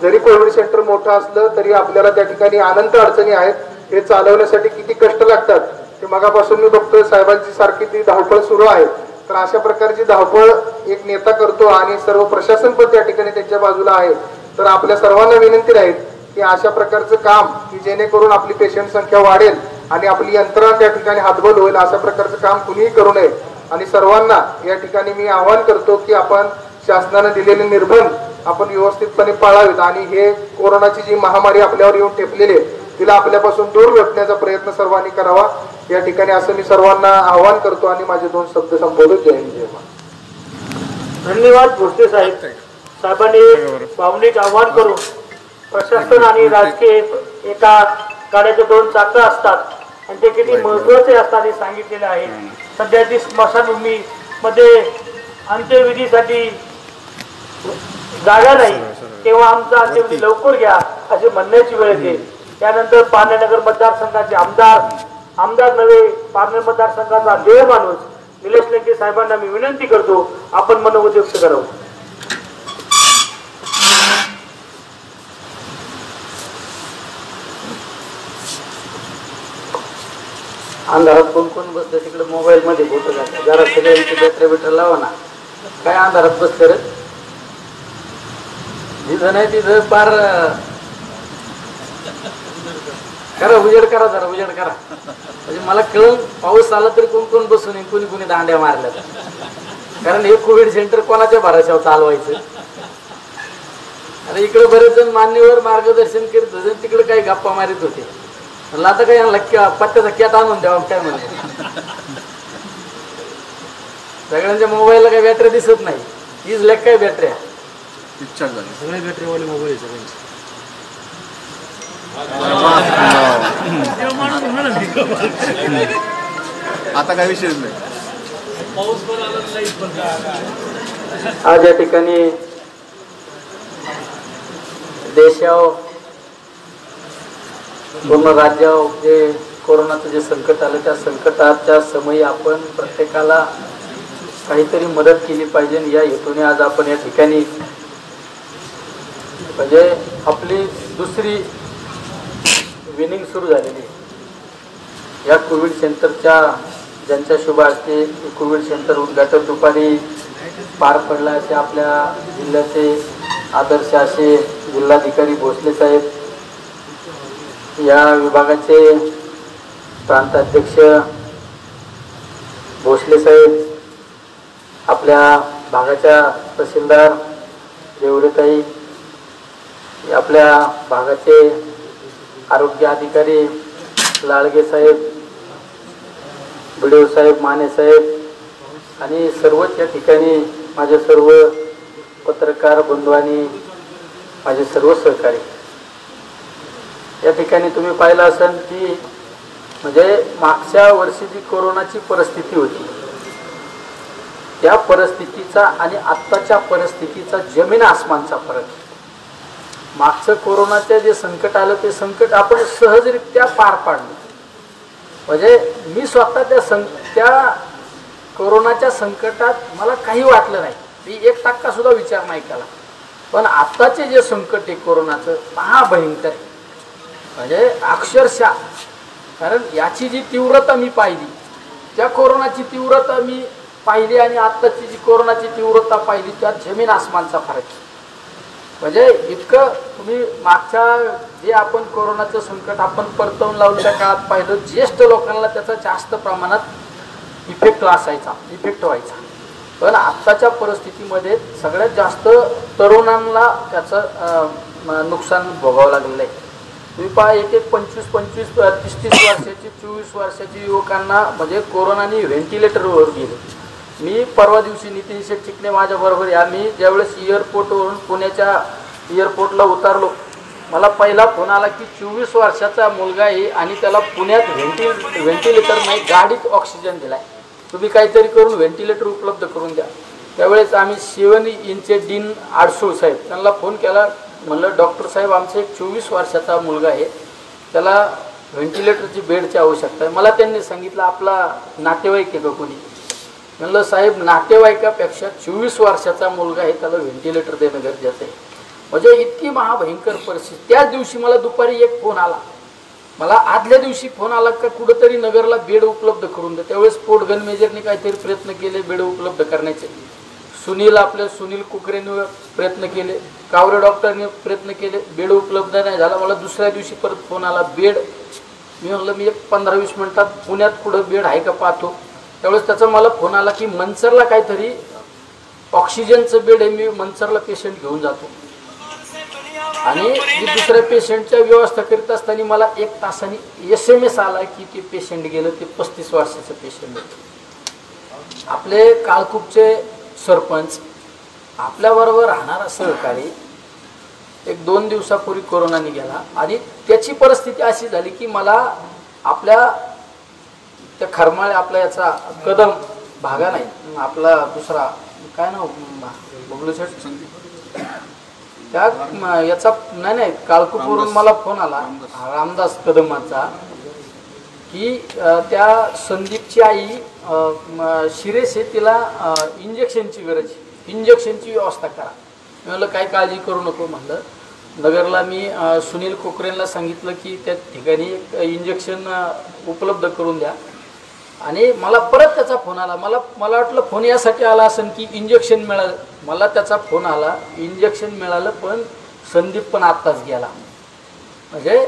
जरी कोविड सेंटर मोठं असलं तरी आपल्याला त्या ठिकाणी अनंत अडचणी आहेत. हे चालवण्यासाठी किती कष्ट लागतात ते मगापासून मी बघतोय. साहेबांची सारखी ती धावपळ सुरू आहे. तर अशा प्रकारची धावपळ एक नेता करतो आणि सर्व प्रशासन पण त्या ठिकाणी त्यांच्या बाजूला आहे. तर आपल्या सर्वांना विनंती राहील की अशा प्रकारचं काम की जेणेकरून आपली पेशंट संख्या वाढेल आणि आपली यंत्रणा त्या ठिकाणी हातबल होईल, अशा प्रकारचं काम कुणीही करू नये. आणि सर्वांना या ठिकाणी मी आवाहन करतो की आपण शासनाने दिलेले निर्बंध आपण व्यवस्थितपणे पाळावेत आणि हे कोरोनाची जी महामारी आपल्यावर येऊन ठेपलेली आहे तिला आपल्यापासून दूर रोखण्याचा प्रयत्न सर्वांनी करावा. या ठिकाणी असं मी सर्वांना आवाहन करतो आणि माझे 2 शब्द संबोधित. जय हिंद, जय महाराष्ट्र. धन्यवाद भोसले साहेब. साहेबांनी भावनिक आवाहन करून प्रशासन आणि राजकीय एका गाड्याचे 2 चाकं असतात आणि ते किती महत्वाचे असतात हे सांगितलेले आहे. सध्या ती स्मशानभूमी मध्ये अंत्यविधीसाठी जागा नाही तेव्हा आमचा अंत्यविधी लवकर घ्या असे म्हणण्याची वेळ येते. त्यानंतर पारनेरनगर मतदारसंघाचे आमदार नव्हे पारनेर मतदारसंघाचा देव माणूस निलेश लंके साहेबांना मी विनंती करतो आपण मनोगत व्यक्त करावं. अंधारात कोण कोण बसलं तिकडे मोबाईल मध्ये फोटो घालतात. जरा सगळ्यांची बॅटरी बिटर लावा ना. काय अंधारात बसलं रे. जिथं नाही तिथं पार करा उजेड करा जरा उजेड करा म्हणजे मला कळून पाऊस आला तरी कोण कोण बसून कोणी कोणी दांड्या मारल्या. कारण हे कोविड सेंटर कोणाच्या भरोशावर चालवायचं. अरे इकडे बरेच जण मान्यवर मार्गदर्शन करीत होते तिकडे काही गप्पा मारित होते. आता काय यांना पत्त्याचा कॅट आणून द्यावा काय म्हणते. सगळ्यांच्या मोबाईलला काही बॅटरी दिसत नाही. हीच लेख काय बॅटरी इच्छा झाली सगळे बॅटरीवाले मोबाईल सगळ्यांचे. आता काय विषय नाही. आज या ठिकाणी देशावर पूर्ण राज्यावर जे कोरोनाचं जे संकट आलं त्या संकटाच्या समयी आपण प्रत्येकाला काहीतरी मदत केली पाहिजे. या हेतूने आज आपण या ठिकाणी म्हणजे आपली दुसरी विनिंग सुरू झालेली आहे. या कोविड सेंटरच्या ज्यांच्या शुभ हस्ते कोविड सेंटर उद्घाटन दुपारी पार पडला असे आपल्या जिल्ह्याचे आदर्श असे जिल्हाधिकारी भोसले साहेब, या विभागाचे प्रांताध्यक्ष भोसले साहेब, आपल्या भागाच्या तहसीलदार देवरेताई, आपल्या भागाचे आरोग्य अधिकारी लाळगे साहेब, बिडो साहेब, माने साहेब आणि सर्वच या ठिकाणी माझे सर्व पत्रकार बंधू आणि माझे सर्व सहकारी. या ठिकाणी तुम्ही पाहिलं असेल की म्हणजे मागच्या वर्षी जी कोरोनाची परिस्थिती होती त्या परिस्थितीचा आणि आत्ताच्या परिस्थितीचा जमीन आसमानचा फरक. मागचं कोरोनाचं जे संकट आलं ते संकट आपण सहजरित्या पार पाडलं. म्हणजे मी स्वतः त्या कोरोनाच्या संकटात मला काही वाटलं नाही. मी 1% सुद्धा विचार नाही केला. पण आत्ताचे जे संकट आहे कोरोनाचं महाभयंकर आहे. म्हणजे अक्षरशः कारण याची जी तीव्रता मी पाहिली, त्या कोरोनाची तीव्रता मी पाहिली आणि आत्ताची जी कोरोनाची तीव्रता पाहिली त्यात जमीन आसमानचा फरक आहे. म्हणजे इतकं तुम्ही मागच्या जे आपण कोरोनाचं संकट आपण परतवून लावलं त्या काळात पाहिलं ज्येष्ठ लोकांना त्याचा जास्त प्रमाणात इफेक्ट व्हायचा. पण आत्ताच्या परिस्थितीमध्ये सगळ्यात जास्त तरुणांना त्याचं नुकसान भोगावं लागलेलं आहे. तुम्ही पहा 25, 30 वर्षाची 24 वर्षाची युवकांना म्हणजे कोरोनाने व्हेंटिलेटरवर गेले. मी परवा दिवशी नितीन शेठ चिकणे माझ्याबरोबर आम्ही ज्यावेळेस एअरपोर्टवरून पुण्याच्या एअरपोर्टला उतारलो मला पहिला फोन आला की 24 वर्षाचा मुलगा आहे आणि त्याला पुण्यात व्हेंटिलेटर नाही गाडीत ऑक्सिजन दिलाय. तुम्ही काहीतरी करून व्हेंटिलेटर उपलब्ध करून द्या. त्यावेळेस आम्ही शिवनी इंचे डीन आडसूळ साहेब त्यांना फोन केला. म्हणलं डॉक्टर साहेब आमचा एक 24 वर्षाचा मुलगा आहे त्याला व्हेंटिलेटरची बेडची आवश्यकता आहे. मला त्यांनी सांगितलं आपला नातेवाईक आहे का कोणी. म्हणलं साहेब नातेवाईकापेक्षा 24 वर्षाचा मुलगा आहे त्याला व्हेंटिलेटर देणं गरजेचं आहे. म्हणजे इतकी महाभयंकर परिस्थिती. त्याच दिवशी मला दुपारी एक फोन आला. मला आदल्या दिवशी फोन आला का कुठंतरी नगरला बेड उपलब्ध करून दे. त्यावेळेस पोटगन मेजरने काहीतरी प्रयत्न केले बेड उपलब्ध करण्याचे. सुनील कुकरेने प्रयत्न केले, कावरे डॉक्टरने प्रयत्न केले, बेड उपलब्ध नाही झाला. मला दुसऱ्या दिवशी परत फोन आला बेड. मी म्हणलं मी एक 15-20 मिनिटात पुण्यात कुठं बेड आहे का पाहतो. त्यावेळेस त्याचा मला फोन आला की मनसरला काहीतरी ऑक्सिजनचं बेड आहे, मी मनसरला पेशंट घेऊन जातो. आणि मी दुसऱ्या पेशंटच्या व्यवस्था करीत असताना मला 1 तासाने SMS आला की ते पेशंट गेलं. ते 35 वर्षाचं पेशंट होतं. आपले काळकुपचे सरपंच आपल्याबरोबर राहणारा सहकारी 1-2 दिवसापूर्वी कोरोनाने गेला आणि त्याची परिस्थिती अशी झाली की मला आपल्या त्या खरमाळे आपला याचा कदम भागा नाही आपला दुसरा काय नाव बबलू शेठ त्या याचा नाही काळकूवरून मला फोन आला रामदास कदमांचा की त्या संदीपची आई शिरेस तिला इंजेक्शनची गरज इंजेक्शनची व्यवस्था करा. मी म्हणलं काय काळजी करू नको म्हणलं. नगरला मी सुनील कोकरेंना सांगितलं की त्या ठिकाणी एक इंजेक्शन उपलब्ध करून द्या आणि मला परत त्याचा फोन आला. मला वाटलं फोन यासाठी आला असेल की इंजेक्शन मिळालं. मला त्याचा फोन आला इंजेक्शन मिळालं पण संदीप पण आत्ताच गेला. म्हणजे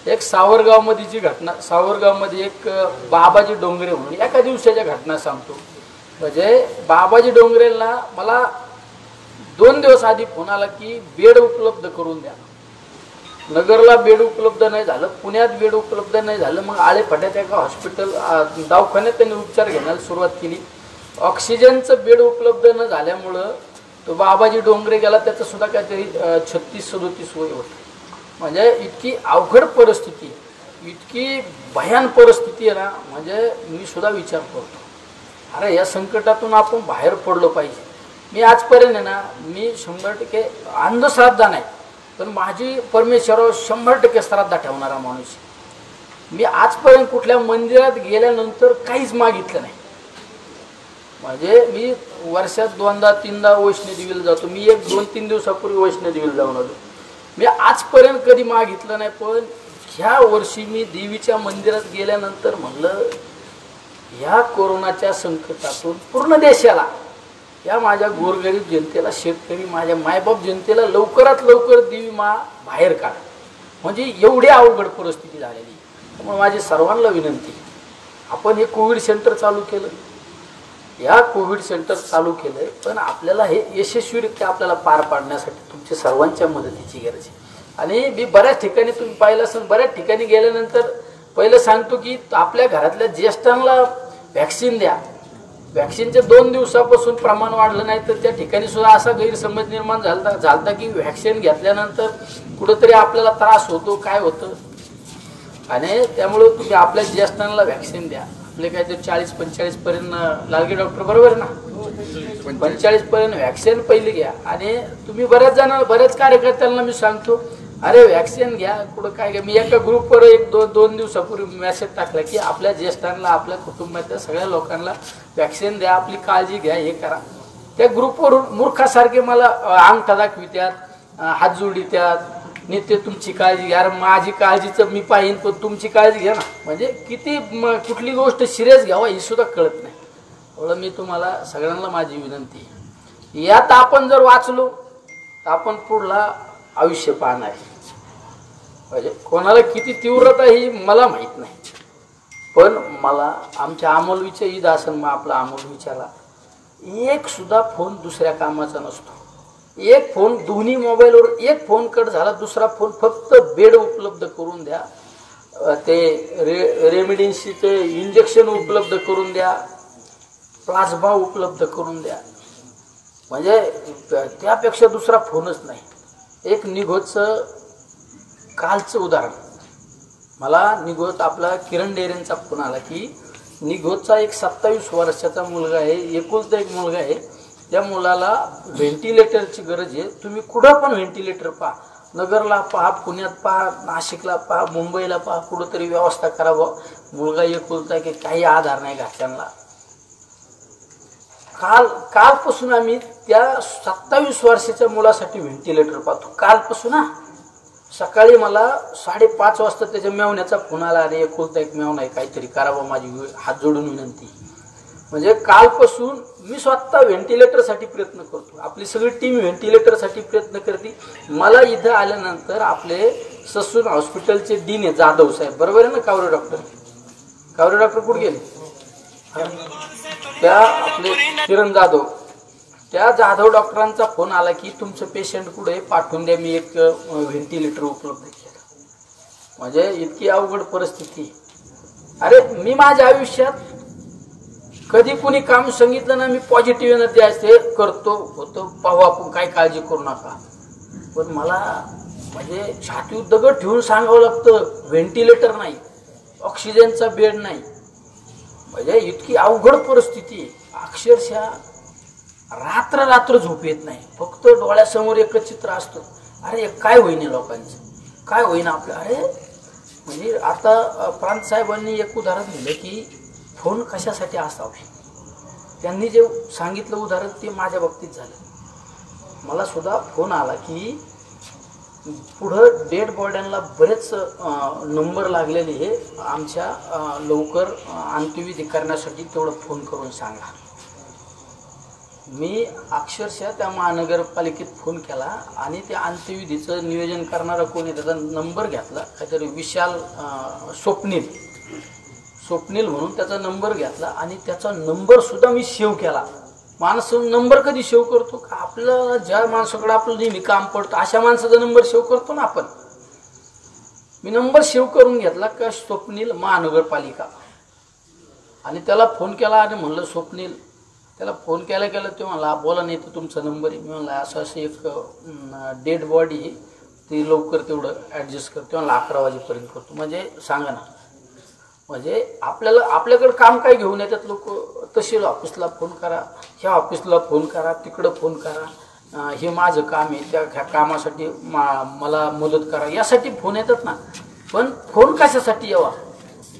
एक सावरगावमध्ये जी घटना सावरगावमध्ये एक बाबाजी डोंगरे म्हणून एका दिवसाच्या घटना सांगतो. म्हणजे बाबाजी डोंगरेला मला 2 दिवस आधी फोन आला की बेड उपलब्ध करून द्या. नगरला बेड उपलब्ध नाही झालं पुण्यात बेड उपलब्ध नाही झालं मग आळेफाट्यात एका हॉस्पिटल दवाखान्यात त्यांनी उपचार घेण्याला सुरुवात केली. ऑक्सिजनचं बेड उपलब्ध न झाल्यामुळं तो बाबाजी डोंगरे गेला त्याचं सुद्धा काहीतरी 36-37 वय होतं. म्हणजे इतकी अवघड परिस्थिती इतकी भयान परिस्थिती आहे ना. म्हणजे मी सुद्धा विचार करतो अरे या संकटातून आपण बाहेर पडलो पाहिजे. मी आजपर्यंत आहे ना मी 100% अंधश्रद्धा नाही पण माझी परमेश्वरावर 100% श्रद्धा ठेवणारा माणूस. मी आजपर्यंत कुठल्या मंदिरात गेल्यानंतर काहीच मागितलं नाही. म्हणजे मी वर्षात 2दा-3दा वैष्णोदेवीला जातो. मी 1-2-3 दिवसापूर्वी वैष्णोदेवीला जाऊन आलो. मी आजपर्यंत कधी मागितलं नाही पण ह्या वर्षी मी देवीच्या मंदिरात गेल्यानंतर म्हणलं ह्या कोरोनाच्या संकटातून पूर्ण देशाला या माझ्या गोरगरीब जनतेला शेतकरी माझ्या मायबाप जनतेला लवकरात लवकर देवी मा बाहेर काढ. म्हणजे एवढी अवघड परिस्थिती झालेली. मग माझी सर्वांना विनंती आपण हे कोविड सेंटर चालू केलं या कोविड सेंटर चालू केलं पण आपल्याला हे यशस्वीरित्या आपल्याला पार पाडण्यासाठी तुमच्या सर्वांच्या मदतीची गरज आहे. आणि मी बऱ्याच ठिकाणी तुम्ही पाहिलं असेल बऱ्याच ठिकाणी गेल्यानंतर पहिलं सांगतो की आपल्या घरातल्या ज्येष्ठांना व्हॅक्सिन द्या. व्हॅक्सिनचे 2 दिवसापासून प्रमाण वाढलं नाही तर त्या ठिकाणी सुद्धा असा गैरसमज निर्माण झालता की व्हॅक्सिन घेतल्यानंतर कुठंतरी आपल्याला त्रास होतो काय होतं. आणि त्यामुळं तुम्ही आपल्या ज्येष्ठांना व्हॅक्सिन द्या. आपले काहीतरी 40-45 पर्यंत लालगे डॉक्टर बरोबर ना 45 पर्यंत व्हॅक्सिन पहिली घ्या. आणि तुम्ही बऱ्याच कार्यकर्त्यांना मी सांगतो अरे व्हॅक्सिन घ्या कुठं काय घ्या. मी एका ग्रुपवर 1-2 दिवसापूर्वी मेसेज टाकला की आपल्या ज्येष्ठांना आपल्या कुटुंबातल्या सगळ्या लोकांना व्हॅक्सिन द्या आपली काळजी घ्या हे करा. त्या ग्रुपवरून मूर्खासारखे मला अंगठा दाखवित्यात हात जोडित्यात नित्य तुमची काळजी घ्या. अरे माझी काळजीचं मी पाहिन पण तुमची काळजी घ्या ना. म्हणजे किती कुठली गोष्ट सिरियस घ्यावा ही सुद्धा कळत नाही. एवढं मी तुम्हाला सगळ्यांना माझी विनंती यात आपण जर वाचलो तर आपण पुढला आयुष्य पाहणार आहे. म्हणजे कोणाला किती तीव्रता ही मला माहीत नाही पण मला आमच्या अमोलवीच्या ईद असन मग आपला अमोलवीच्याला एक सुद्धा फोन दुसऱ्या कामाचा नसतो. एक फोन दोन्ही मोबाईलवर एक फोन कट झाला दुसरा फोन फक्त बेड उपलब्ध करून द्या ते रेमडिसिनचे इंजेक्शन उपलब्ध करून द्या प्लाझ्मा उपलब्ध करून द्या. म्हणजे त्यापेक्षा दुसरा फोनच नाही. एक निघोचं कालचं उदाहरण मला निघोत आपला किरण डेरेंचा फोन आला की निघोतचा एक 27 वर्षाचा मुलगा आहे एकुलता एक मुलगा आहे त्या मुलाला व्हेंटिलेटरची गरज आहे. तुम्ही कुठं पण व्हेंटिलेटर पहा नगरला पहा पुण्यात पहा नाशिकला पहा मुंबईला पहा कुठंतरी व्यवस्था करावं. मुलगा एकुलता की काही आधार नाही घरच्यांना. कालपासून आम्ही त्या 27 वर्षाच्या मुलासाठी व्हेंटिलेटर पाहतो. कालपासून सकाळी मला 5:30 वाजता त्याच्या मेवण्याचा फोन आला आणि एकुलता एक मेवणा आहे काहीतरी करावं माझी हात जोडून विनंती. म्हणजे कालपासून मी स्वतः व्हेंटिलेटरसाठी प्रयत्न करतो. आपली सगळी टीम व्हेंटिलेटरसाठी प्रयत्न करते. मला इथं आल्यानंतर आपले ससून हॉस्पिटलचे डीन आहे जाधव साहेब बरोबर आहे ना कावरे डॉक्टर कुठे गेले त्या आपले किरण जाधव त्या जाधव डॉक्टरांचा फोन आला की तुमचं पेशंट कुठे पाठवून द्या मी एक व्हेंटिलेटर उपलब्ध केलं. म्हणजे इतकी अवघड परिस्थिती. अरे मी माझ्या आयुष्यात कधी कुणी काम सांगितलं ना, मी पॉझिटिव्ह येणं द्यायचे करतो होतो, पाहू आपण, काय काळजी करू नका. पण मला म्हणजे छातीवर दगड ठेवून सांगावं लागतं, व्हेंटिलेटर नाही, ऑक्सिजनचा बेड नाही. म्हणजे इतकी अवघड परिस्थिती आहे. अक्षरशः रात्र रात्र झोप येत नाही. फक्त डोळ्यासमोर एकच चित्र असतं, अरे काय होईन लोकांचं, काय होईन आपलं. अरे म्हणजे आता प्रांत साहेबांनी एक उदाहरण दिलं की फोन कशासाठी असावे. त्यांनी जे सांगितलं उदाहरण ते माझ्या बाबतीत झालं. मला सुद्धा फोन आला की पुढं डेड बॉड्यांना बरेच नंबर लागलेले हे आमच्या लवकर अंत्यविधी करण्यासाठी तेवढं फोन करून सांगा. मी अक्षरशः त्या महानगरपालिकेत फोन केला आणि त्या अंत्यविधीचं नियोजन करणारा कोणी त्याचा नंबर घेतला, काहीतरी विशाल स्वप्नील म्हणून त्याचा नंबर घेतला आणि त्याचा नंबर सुद्धा मी सेव्ह केला. माणूस नंबर कधी सेव्ह करतो का, आपल्याला ज्या माणसाकडे आपलं नेहमी काम पडतं अशा माणसाचा नंबर सेव्ह करतो ना आपण. मी नंबर सेव्ह करून घेतला का स्वप्नील महानगरपालिका, आणि त्याला फोन केला आणि म्हणलं स्वप्नील, त्याला फोन केला ते म्हणला बोला, नाही तर तुमचा नंबर आहे. मी म्हणलं असं एक डेड बॉडी आहे, ती लवकर तेवढं ॲडजस्ट करतो. म्हणलं 11 वाजेपर्यंत करतो. म्हणजे सांगा ना, म्हणजे आपल्याकडं काम काय घेऊन येतात लोक, तहसील ऑफिसला फोन करा, ह्या ऑफिसला फोन करा, तिकडं फोन करा, हे माझं काम आहे, त्या कामासाठी मला मदत करा, यासाठी फोन येतात ना. पण फोन कशासाठी यावा,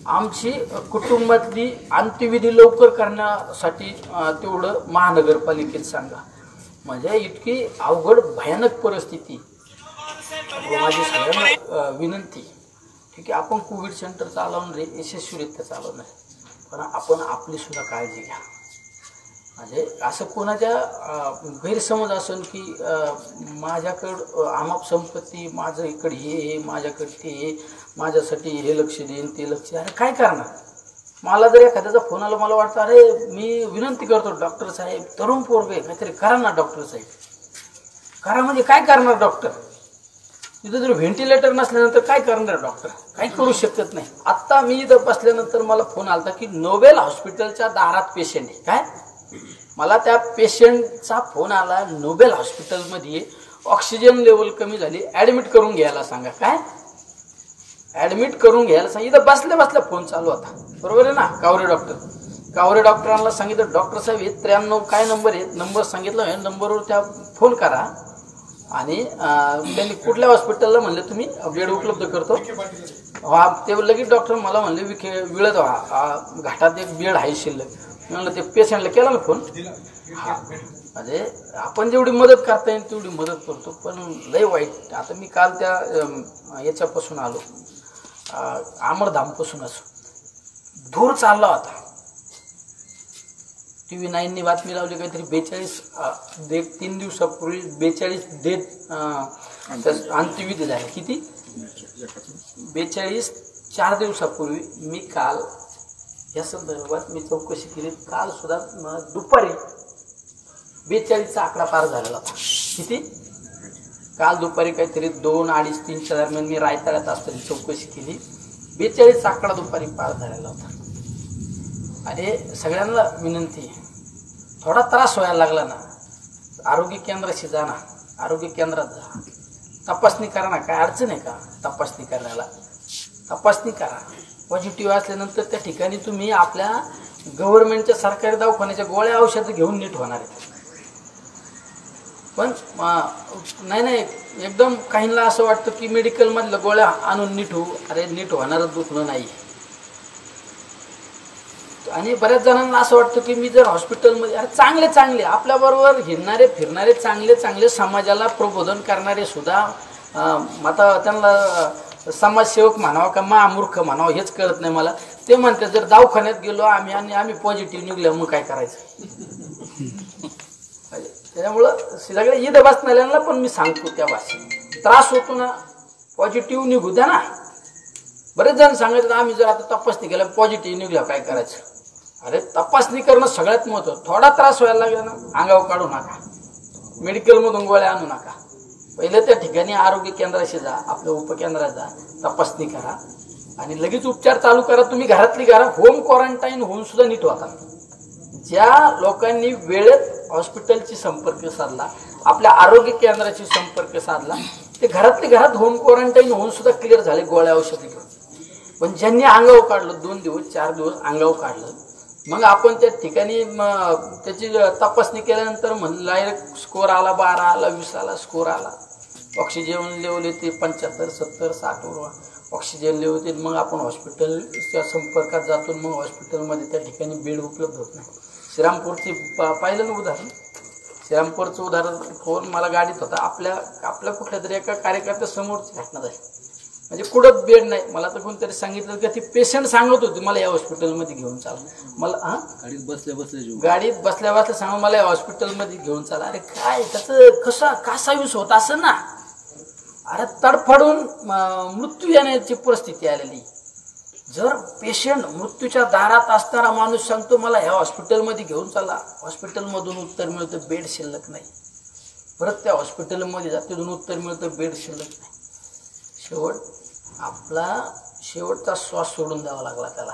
आमची कुटुंबातली अंत्यविधी लवकर करण्यासाठी तेवढं महानगरपालिकेत सांगा. म्हणजे इतकी अवघड भयानक परिस्थिती. माझी सगळ्यांना विनंती, ठीक आहे, आपण कोविड सेंटर चालवून रे यशस्वीरित्या चालवणार, पण आपण आपली सुद्धा काळजी घ्या. म्हणजे असं कोणाच्या गैरसमज असेल की माझ्याकडं अमाप संपत्ती, माझं इकडे हे माझ्याकडे ते, माझ्यासाठी हे लक्ष देईन ते लक्ष. अरे काय करणार. मला जर एखाद्याचा फोन आला, मला वाटतं अरे मी विनंती करतो डॉक्टर साहेब, तरुण पोरग आहे, काहीतरी करा ना डॉक्टर साहेब, करा. म्हणजे काय करणार डॉक्टर, तिथं जर व्हेंटिलेटर नसल्यानंतर काय करणार डॉक्टर, काही करू शकत नाही. आत्ता मी इथं बसल्यानंतर मला फोन आला की नोबेल हॉस्पिटलच्या दारात पेशंट आहे. काय, मला त्या पेशंटचा फोन आला, नोबेल हॉस्पिटलमध्ये ऑक्सिजन लेवल कमी झाली, ॲडमिट करून घ्यायला सांगा. काय ॲडमिट करून घ्यायला सांग. इथं बसल्या बसल्या फोन चालू होता, बरोबर आहे ना. कावरे डॉक्टरांना सांगितलं, डॉक्टर साहेब हे 93 काय नंबर आहे, नंबर सांगितलं, हे नंबरवर त्या फोन करा. आणि त्यांनी कुठल्या हॉस्पिटलला म्हणले तुम्ही बेड उपलब्ध करतो, ते लगेच डॉक्टर मला म्हणले विळत घाटात एक बेड आहे शिल्लक. म्हणलं ते पेशंटला केला ना फोन. हा, म्हणजे आपण जेवढी मदत करता येईल तेवढी मदत करतो, पण लय वाईट. आता मी काल त्या याच्यापासून आलो, अमरधामपासूनच धूर चालला होता. TV9नी बातमी लावली, काहीतरी 42 3 दिवसापूर्वी 42 डेथ अंत्यविधी झाले. किती 42 4 दिवसापूर्वी. मी काल या संदर्भात मी चौकशी केली. काल सुद्धा दुपारी 42चा आकडा पार झालेला होता. किती, काल दुपारी काहीतरी 2, 2:30, 3च्या दरम्यान मी रायताळ्यात असताना चौकशी केली. 42चा आकडा दुपारी पार झालेला होता. आणि सगळ्यांना विनंती, थोडा त्रास व्हायला लागला ना, आरोग्य केंद्राशी जा ना, आरोग्य केंद्रात जा, तपासणी करा ना. काय अडचण आहे का तपासणी करण्याला, तपासणी करा. पॉझिटिव्ह असल्यानंतर त्या ठिकाणी तुम्ही आपल्या गव्हर्नमेंटच्या सरकारी दवाखान्याच्या गोळ्या औषधं घेऊन नीट होणार आहेत. पण नाही एकदम काहींना असं वाटतं की मेडिकलमधल्या गोळ्या आणून नीट होऊ. अरे नीट होणारच दुखणं नाही. आणि बऱ्याच जणांना असं वाटतं की मी जर हॉस्पिटलमध्ये, अरे चांगले आपल्याबरोबर हिंडणारे फिरणारे चांगले समाजाला प्रबोधन करणारे सुद्धा, आता त्यांना समाजसेवक म्हणावा का महामूर्ख म्हणावं हेच कळत नाही मला. ते म्हणते जर दवाखान्यात गेलो आम्ही आणि आम्ही पॉझिटिव्ह निघलो मग काय करायचं. त्याच्यामुळं सगळ्या इथं बसणाऱ्यांना पण मी सांगतो त्या भाषेत, त्रास होतो ना, पॉझिटिव्ह निघू द्या ना. बरेच जण सांगायचं आम्ही जर आता तपासणी केल्या पॉझिटिव्ह निघल्या काय करायचं. अरे तपासणी करणं सगळ्यात महत्त्वाचं. थोडा त्रास व्हायला लागला ना, अंगावर काढू नका, मेडिकलमधून गोळ्या आणू नका. पहिलं त्या ठिकाणी आरोग्य केंद्राशी जा, आपल्या उपकेंद्रात जा, तपासणी करा आणि लगेच उपचार चालू करा. तुम्ही घरातली करा, होम क्वारंटाईन होऊन सुद्धा नीट होता. ज्या लोकांनी वेळेत हॉस्पिटलशी संपर्क साधला, आपल्या आरोग्य केंद्राशी संपर्क साधला, ते घरातल्या घरात होम क्वारंटाईन होऊन सुद्धा क्लिअर झाले गोळ्या औषधी घेऊन. पण ज्यांनी अंगावर काढलं 2 दिवस 4 दिवस अंगावर काढलं, मग आपण त्या ठिकाणी त्याची तपासणी केल्यानंतर म्हणलं डायरेक्ट स्कोर आला 12 आला 20 आला स्कोर आला. ऑक्सिजन लेवल येते 75 70 60 ऑक्सिजन लेवल येते. मग आपण हॉस्पिटलच्या संपर्कात जातो. मग हॉस्पिटलमध्ये त्या ठिकाणी बेड उपलब्ध होत नाही. श्रीरामपूरची पाहिलं ना उदाहरण, श्रीरामपूरचं उदाहरण. फोन मला गाडीत होता, आपल्या कुठल्या तरी एका कार्यकर्त्या समोरची घटना झाली. म्हणजे कुठं बेड नाही. मला तर कोणतरी सांगितलं की ती पेशंट सांगत होती मला या हॉस्पिटलमध्ये घेऊन चाला. मला गाडीत बसल्या सांगा मला या हॉस्पिटलमध्ये घेऊन चाला. अरे काय त्याचं कसा यूज होत असं ना. अरे तडफडून मृत्यू येण्याची परिस्थिती आलेली. जर पेशंट मृत्यूच्या दारात असताना माणूस सांगतो मला ह्या हॉस्पिटलमध्ये घेऊन चाला, हॉस्पिटलमधून उत्तर मिळतं बेड शिल्लक नाही. परत त्या हॉस्पिटलमध्ये जाते, तिथून उत्तर मिळतं बेड शिल्लक नाही. आपला शेवटचा श्वास सोडून द्यावा लागला त्याला.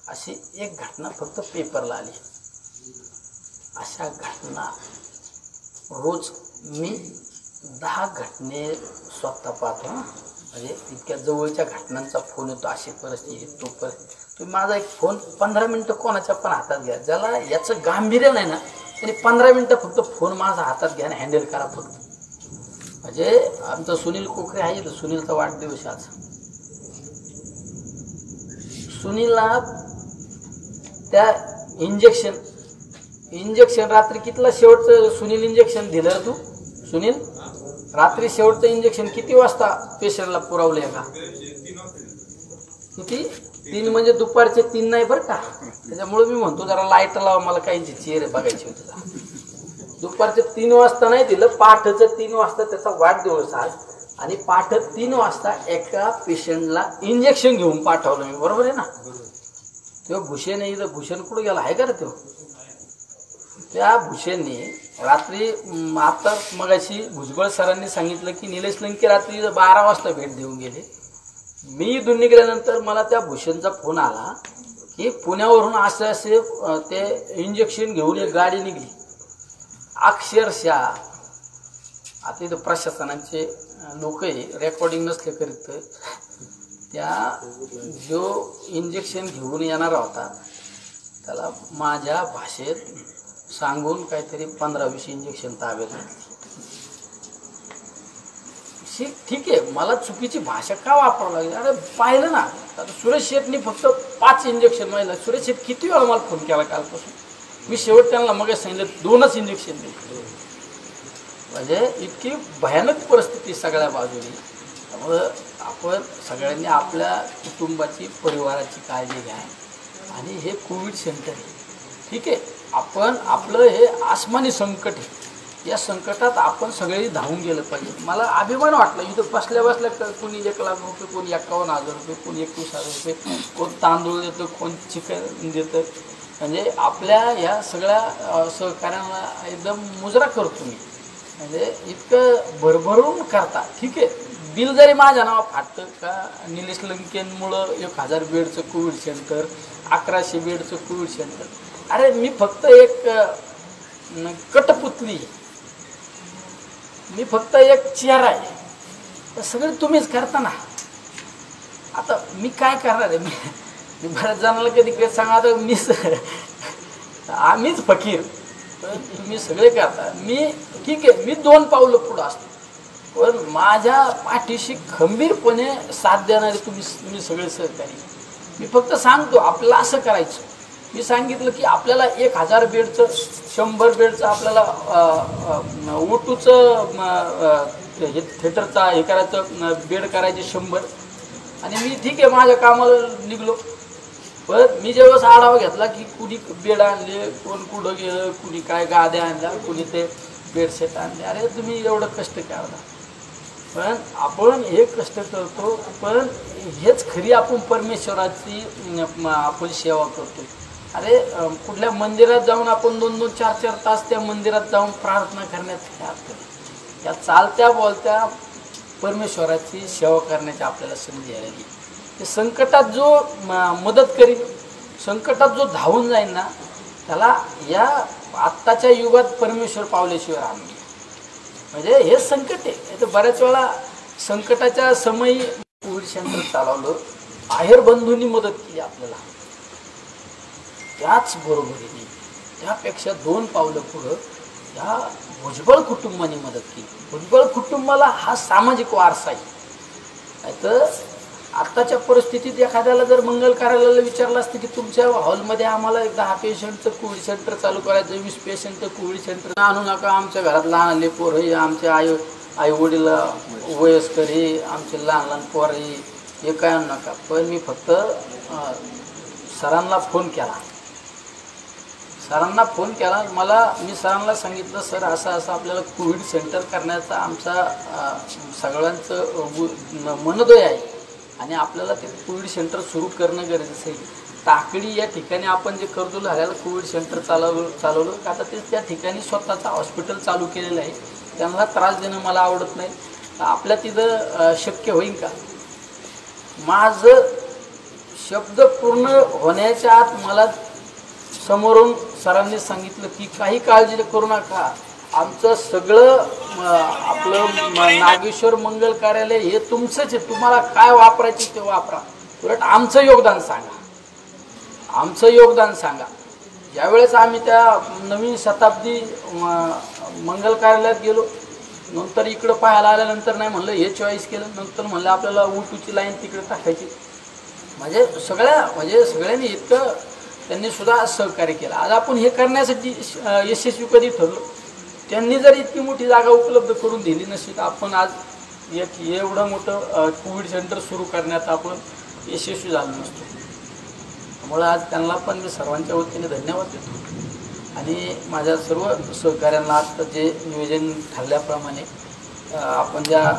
अशी एक घटना फक्त पेपरला आली. अशा घटना रोज मी 10 घटने स्वतः पाहतो. म्हणजे इतक्या जवळच्या घटनांचा फोन येतो. अशी परिस्थिती तो परिस्थिती. तुम्ही माझा एक फोन 15 मिनिटं कोणाच्या पण हातात घ्या. ज्याला याचं गांभीर्य नाही ना त्यांनी 15 मिनिटं फक्त फोन माझा हातात घ्या आणि हँडल करा फक्त. म्हणजे आमचा सुनील कोकरे आहे, सुनीलचा वाढदिवस आज. सुनीलला त्या इंजेक्शन रात्री कितीला शेवटचं सुनील इंजेक्शन दिलं तू? सुनील रात्री शेवटचं इंजेक्शन किती वाजता पेशंटला पुरवलंय का? किती? 3 म्हणजे दुपारचे 3 नाही बरं का. त्याच्यामुळे मी म्हणतो जरा लाईट लावा, मला काहींची चेहरे बघायची होती. दुपारचे 3 वाजता नाही दिलं, पहाटेचं 3 वाजता त्याचा वाढदिवस आज. आणि पहाटे 3 वाजता एका पेशंटला इंजेक्शन घेऊन पाठवलं मी. बरोबर आहे ना. तेव्हा भूषण आहे इथं. भूषण कुठं गेला आहे का रे? त्या भूषणने रात्री आता मगाशी भुजबळ सरांनी सांगितलं की निलेश लंके रात्री 12 वाजता भेट देऊन गेले. मी इथून निघाल्यानंतर मला त्या भूषणचा फोन आला की पुण्यावरून असे ते इंजेक्शन घेऊन एक गाडी निघली. अक्षरशः आता इथं प्रशासनाचे लोक रेकॉर्डिंग नसले करीत त्या जो इंजेक्शन घेऊन येणारा होता त्याला माझ्या भाषेत सांगून काहीतरी 15-20 इंजेक्शन ताब्यात घेतली. ठीक आहे, मला चुकीची भाषा का वापरावं लागली? अरे पाहिलं ना, आता सुरेश शेठनी फक्त 5 इंजेक्शन माहिलं. सुरेश शेठ किती वेळा मला फोन केला कालपासून. मी शेवट त्यांना मग सांगितलं 2च इंजेक्शन दिले. म्हणजे इतकी भयानक परिस्थिती सगळ्या बाजूनी. त्यामुळं आपण सगळ्यांनी आपल्या कुटुंबाची परिवाराची काळजी घ्या. आणि हे कोविड सेंटर आहे, ठीक आहे. आपण आपलं हे आसमानी संकट आहे. या संकटात आपण सगळे धावून गेलं पाहिजे. मला अभिमान वाटला इथं बसल्या कोणी 1 लाख रुपये, कोणी 51,000 रुपये, कोणी 21,000 रुपये, कोण तांदूळ देतं, कोण चिकन देतं. म्हणजे आपल्या या सगळ्या सहकार्यांना एकदम मुजरा करतो मी. म्हणजे इतकं भरभरून करता, ठीक आहे. बिल जरी माझ्या नावा फाटतं का निलेश लंकेंमुळं 1000 बेडचं कोविड सेंटर, 1100 बेडचं कोविड सेंटर. अरे मी फक्त एक कटपुतली, मी फक्त एक चेहरा आहे. तर सगळं तुम्हीच करता ना. आता मी काय करणार आहे? मी बऱ्याच जणांना कधी सांगा आता आम्हीच फकीर, तुम्ही सगळे करता. मी ठीक आहे, मी 2 पावलं पुढं असतो, पण माझ्या पाठीशी खंबीरपणे साथ देणारे तुम्ही सगळे सहकारी. मी फक्त सांगतो आपल्याला असं करायचं. मी सांगितलं की आपल्याला 1000 बेडचं 100 बेडचं आपल्याला ओटूचं हे थिएटरचा हे करायचं, बेड करायचे 100. आणि मी ठीक आहे माझ्या कामाला निघलो. पण मी जेव्हा आढावा घेतला की कुणी बेड आणले, कोण कुठं गेलं, कुणी काय गाद्या आणल्या, कुणी ते बेडशीट आणले. अरे तुम्ही एवढं कष्ट करता, पण आपण हे कष्ट करतो, पण हेच खरी आपण परमेश्वराची आपण सेवा करतो. अरे कुठल्या मंदिरात जाऊन आपण 2-2, 4-4 तास त्या मंदिरात जाऊन प्रार्थना करण्यात काय अर्थ नाही. या चालत्या बोलत्या परमेश्वराची सेवा करण्याची आपल्याला संधी आलेली. ते संकटात जो मदत करीन, संकटात जो धावून जाईल ना, त्याला या आत्ताच्या युगात परमेश्वर पावल्याशिवाय राहणार नाही. म्हणजे हे संकट आहे. तर बऱ्याच वेळा संकटाच्या समयी कोविड सेंटर चालवलं, बाहेर बंधूंनी मदत केली आपल्याला, त्याच बरोबरीने त्यापेक्षा 2 पावलं पुढं ह्या भुजबळ कुटुंबाने मदत केली. भुजबळ कुटुंबाला हा सामाजिक वारसा आहे. नाहीतर आत्ताच्या परिस्थितीत एखाद्याला जर मंगल कार्यालयाला विचारलं असतं की तुमच्या हॉलमध्ये आम्हाला 10 पेशंटचं कोविड सेंटर चालू करायचं, 20 पेशंटचं कोविड सेंटर आणू नका, आमच्या घरात लहान पोरं हे, आमचे आई वडील वयस्कर हे, आमचे लहान पोरं हे काय आणू नका. पण मी फक्त सरांना फोन केला, मी सरांना सांगितलं, सर असं आपल्याला कोविड सेंटर करण्याचा आमचा सगळ्यांचं मनोदय आहे आणि आपल्याला ते कोविड सेंटर सुरू करणं गरजेचं आहे. टाकळी या ठिकाणी आपण जे कर्जूल हऱ्याला कोविड सेंटर चालवलं आता ते त्या ठिकाणी स्वतःचं हॉस्पिटल चालू केलेलं आहे. त्यांना त्रास देणं मला आवडत नाही. आपल्या तिथं शक्य होईल का? माझं शब्द पूर्ण होण्याच्या आत मला समोरून सरांनी सांगितलं की काही काळजी करू नका, आमचं सगळं आपलं नागेश्वर मंगल कार्यालय हे तुमचंच आहे, तुम्हाला काय वापरायचं ते वापरा, उलट आमचं योगदान सांगा. ज्यावेळेस आम्ही त्या नवीन शताब्दी मंगल कार्यालयात गेलो, नंतर इकडं पाहायला आल्यानंतर नाही म्हणलं हे चॉईस केलं, नंतर म्हणलं आपल्याला U2ची लाईन तिकडे टाकायची. म्हणजे सगळ्यांनी इतकं त्यांनी सुद्धा सहकार्य केलं. आज आपण हे करण्यासाठी यशस्वी कधी ठरलो, त्यांनी जर इतकी मोठी जागा उपलब्ध करून दिली नसती तर आपण आज एवढं मोठं कोविड सेंटर सुरू करण्यात आपण यशस्वी झालो नसतो. त्यामुळे आज त्यांना पण मी सर्वांच्या वतीने धन्यवाद देतो आणि माझ्या सर्व सहकाऱ्यांना आता जे नियोजन ठरल्याप्रमाणे आपण ज्या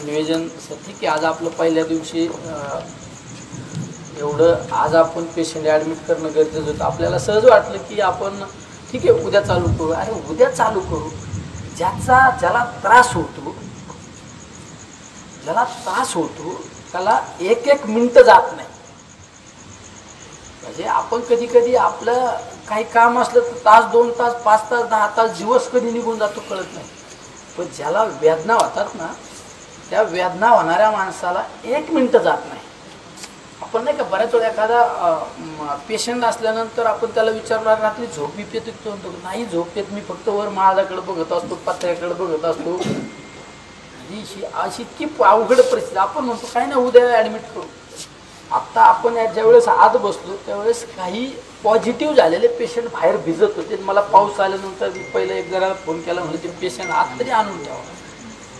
नियोजन ठीक आहे, आज आपलं पहिल्या दिवशी एवढं आज आपण पेशंट ॲडमिट करणं गरजेचं होतं. आपल्याला सहज वाटलं की आपण ठीक आहे उद्या चालू करू. अरे उद्या चालू करू, ज्याला त्रास होतो त्याला 1 मिनिट जात नाही. म्हणजे आपण कधी आपलं काही काम असलं तर तास, 2 तास, 5 तास, 10 तास दिवस कधी निघून जातो कळत नाही. पण ज्याला वेदना होतात ना, त्या वेदना होणाऱ्या माणसाला 1 मिनिट जात नाही. आपण नाही का बऱ्याच वेळा एखादा पेशंट असल्यानंतर आपण त्याला विचारणार रात्री झोप येते तो म्हणतो नाही झोप येत, मी फक्त वर माळाकडे बघत असतो, पत्र्याकडे बघत असतो. अशी इतकी अवघड परिस्थिती. आपण म्हणतो काय ना उद्या ॲडमिट करू. आत्ता आपण ज्यावेळेस आत बसलो त्यावेळेस काही पॉझिटिव्ह झालेले पेशंट बाहेर भिजत होते. मला पाऊस आल्यानंतर मी पहिलं एक जरा फोन केला, म्हणजे ते पेशंट आत तरी आणून ठेवा.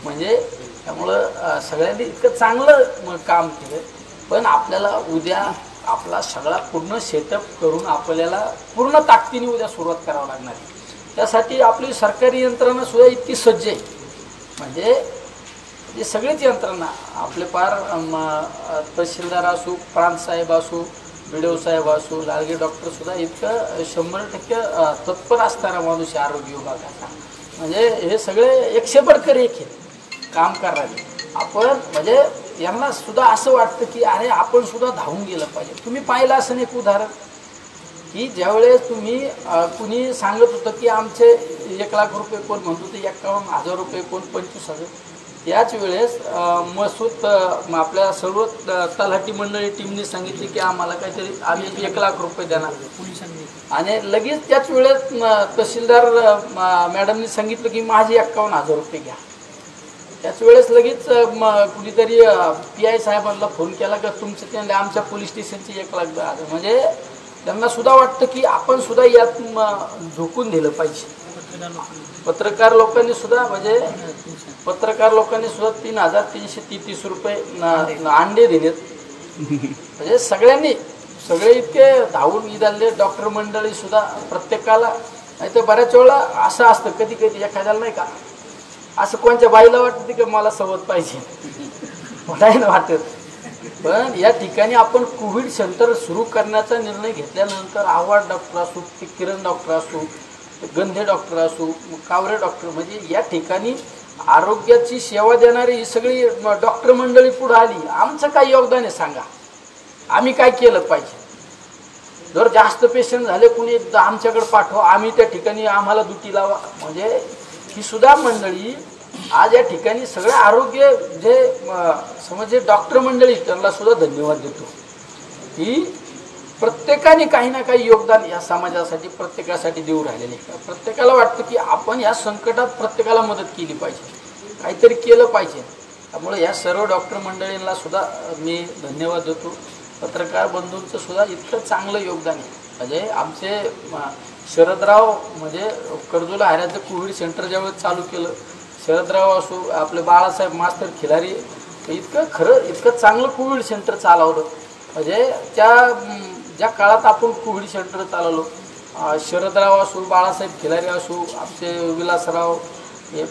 म्हणजे त्यामुळं सगळ्यांनी इतकं चांगलं काम केलं. पण आपल्याला उद्या आपला सगळा पूर्ण सेटअप करून आपल्याला पूर्ण ताकदीने उद्या सुरुवात करावं लागणार आहे. त्यासाठी आपली सरकारी यंत्रणा सुद्धा इतकी सज्ज आहे. म्हणजे सगळीच यंत्रणा आपले पार तहसीलदार असो, प्रांतसाहेब असो, BDO साहेब असो, लालगे डॉक्टर सुद्धा इतकं 100% तत्पर असणारा माणूस आहे आरोग्य विभागाचा. म्हणजे हे सगळे 100% काम करणारे. आपण म्हणजे यांना सुद्धा असं वाटतं की अरे आपण सुद्धा धावून गेलं पाहिजे. तुम्ही पाहिलं असं एक उदाहरण की ज्यावेळेस तुम्ही कुणी सांगत होतं की आमचे 1 लाख रुपये, कोण म्हणत होते 51,000 रुपये, कोण 25,000, त्याच वेळेस मसूद आपल्या सर्व तलाठी मंडळी टीमने सांगितले की आम्हाला काहीतरी आम्ही 1 लाख रुपये देणार पोलिसांनी. आणि लगेच त्याच वेळेस तहसीलदार मॅडमनी सांगितलं की माझे 51,000 रुपये घ्या. त्याच वेळेस लगेच कुणीतरी PI साहेबांना फोन केला का तुमचं ते आमच्या पोलीस स्टेशनचे 1 लाख द्या. म्हणजे त्यांना सुद्धा वाटतं की आपण सुद्धा यात झोकून दिलं पाहिजे. पत्रकार लोकांनी सुद्धा 3,333 रुपये अंडे दिलेत. म्हणजे सगळे इतके धावून निघाले. डॉक्टर मंडळी सुद्धा प्रत्येकाला. नाही तर बऱ्याच वेळा असं असतं कधी एखाद्याला नाही का असं कोणत्या बाईला वाटतं की मला सवत पाहिजे, नाही ना वाटत. पण या ठिकाणी आपण कोविड सेंटर सुरू करण्याचा निर्णय घेतल्यानंतर आव्हाड डॉक्टर असो, किरण डॉक्टर असो, गंधे डॉक्टर असो, कावरे डॉक्टर, म्हणजे या ठिकाणी आरोग्याची सेवा देणारी ही सगळी डॉक्टर मंडळी पुढे आली. आमचं काय योगदान आहे सांगा, आम्ही काय केलं पाहिजे. जर जास्त पेशंट झाले कुणी एकदा आमच्याकडे पाठवा, आम्ही त्या ठिकाणी आम्हाला ड्युटी लावा. म्हणजे ही सुद्धा मंडळी आज या ठिकाणी सगळे आरोग्य जे समजे डॉक्टर मंडळी त्यांना सुद्धा धन्यवाद देतो की प्रत्येकाने काही ना काही योगदान या समाजासाठी प्रत्येकासाठी देऊ राहिलेले. प्रत्येकाला वाटतं की आपण या संकटात प्रत्येकाला मदत केली पाहिजे, काहीतरी केलं पाहिजे. त्यामुळे या सर्व डॉक्टर मंडळींना सुद्धा मी धन्यवाद देतो. पत्रकार बंधूंचं सुद्धा इतकं चांगलं योगदान आहे. म्हणजे आमचे शरदराव म्हणजे कर्जोला हाऱ्याचं कोविड सेंटर ज्यावेळेस चालू केलं, शरदराव असो आपले बाळासाहेब मास्तर खिलारी इतकं खरं इतकं चांगलं कोविड सेंटर चालवलं. म्हणजे ज्या काळात आपण कोविड सेंटर चालवलं, शरदराव असो बाळासाहेब खिलारी असो आमचे विलासराव हे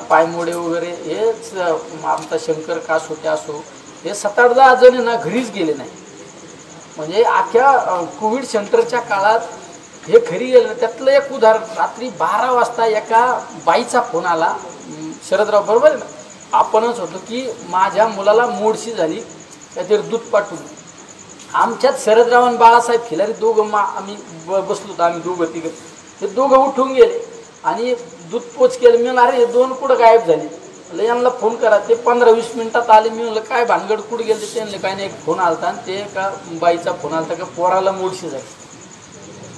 पायमोडे वगैरे हेच आमचा शंकर कासोटे असो हे 7-8 जण ना घरीच गेले नाही. म्हणजे अख्ख्या कोविड सेंटरच्या काळात हे घरी गेलं. त्यातलं एक उदाहरण, रात्री 12 वाजता एका बाईचा फोन आला, शरदराव बरोबर आहे ना, आपणच होतो की माझ्या मुलाला मोडशी झाली काहीतरी दूध पाठवून. आमच्यात शरदराव आणि बाळासाहेब खिलारी दोघं आम्ही बसलो होतो, आम्ही दोघं तिघं. हे दोघं उठून गेले आणि दूध पोच केलं. मी म्हणलं अरे हे दोन कुठं गायब झाले, म्हणलं यांना फोन करा. ते 15-20 मिनिटात आले. मी म्हणलं काय भानगड कुठं गेले ते म्हणले काय नाही, एक फोन आलता आणि ते एका बाईचा फोन आलता का पोराला मोडशी झाली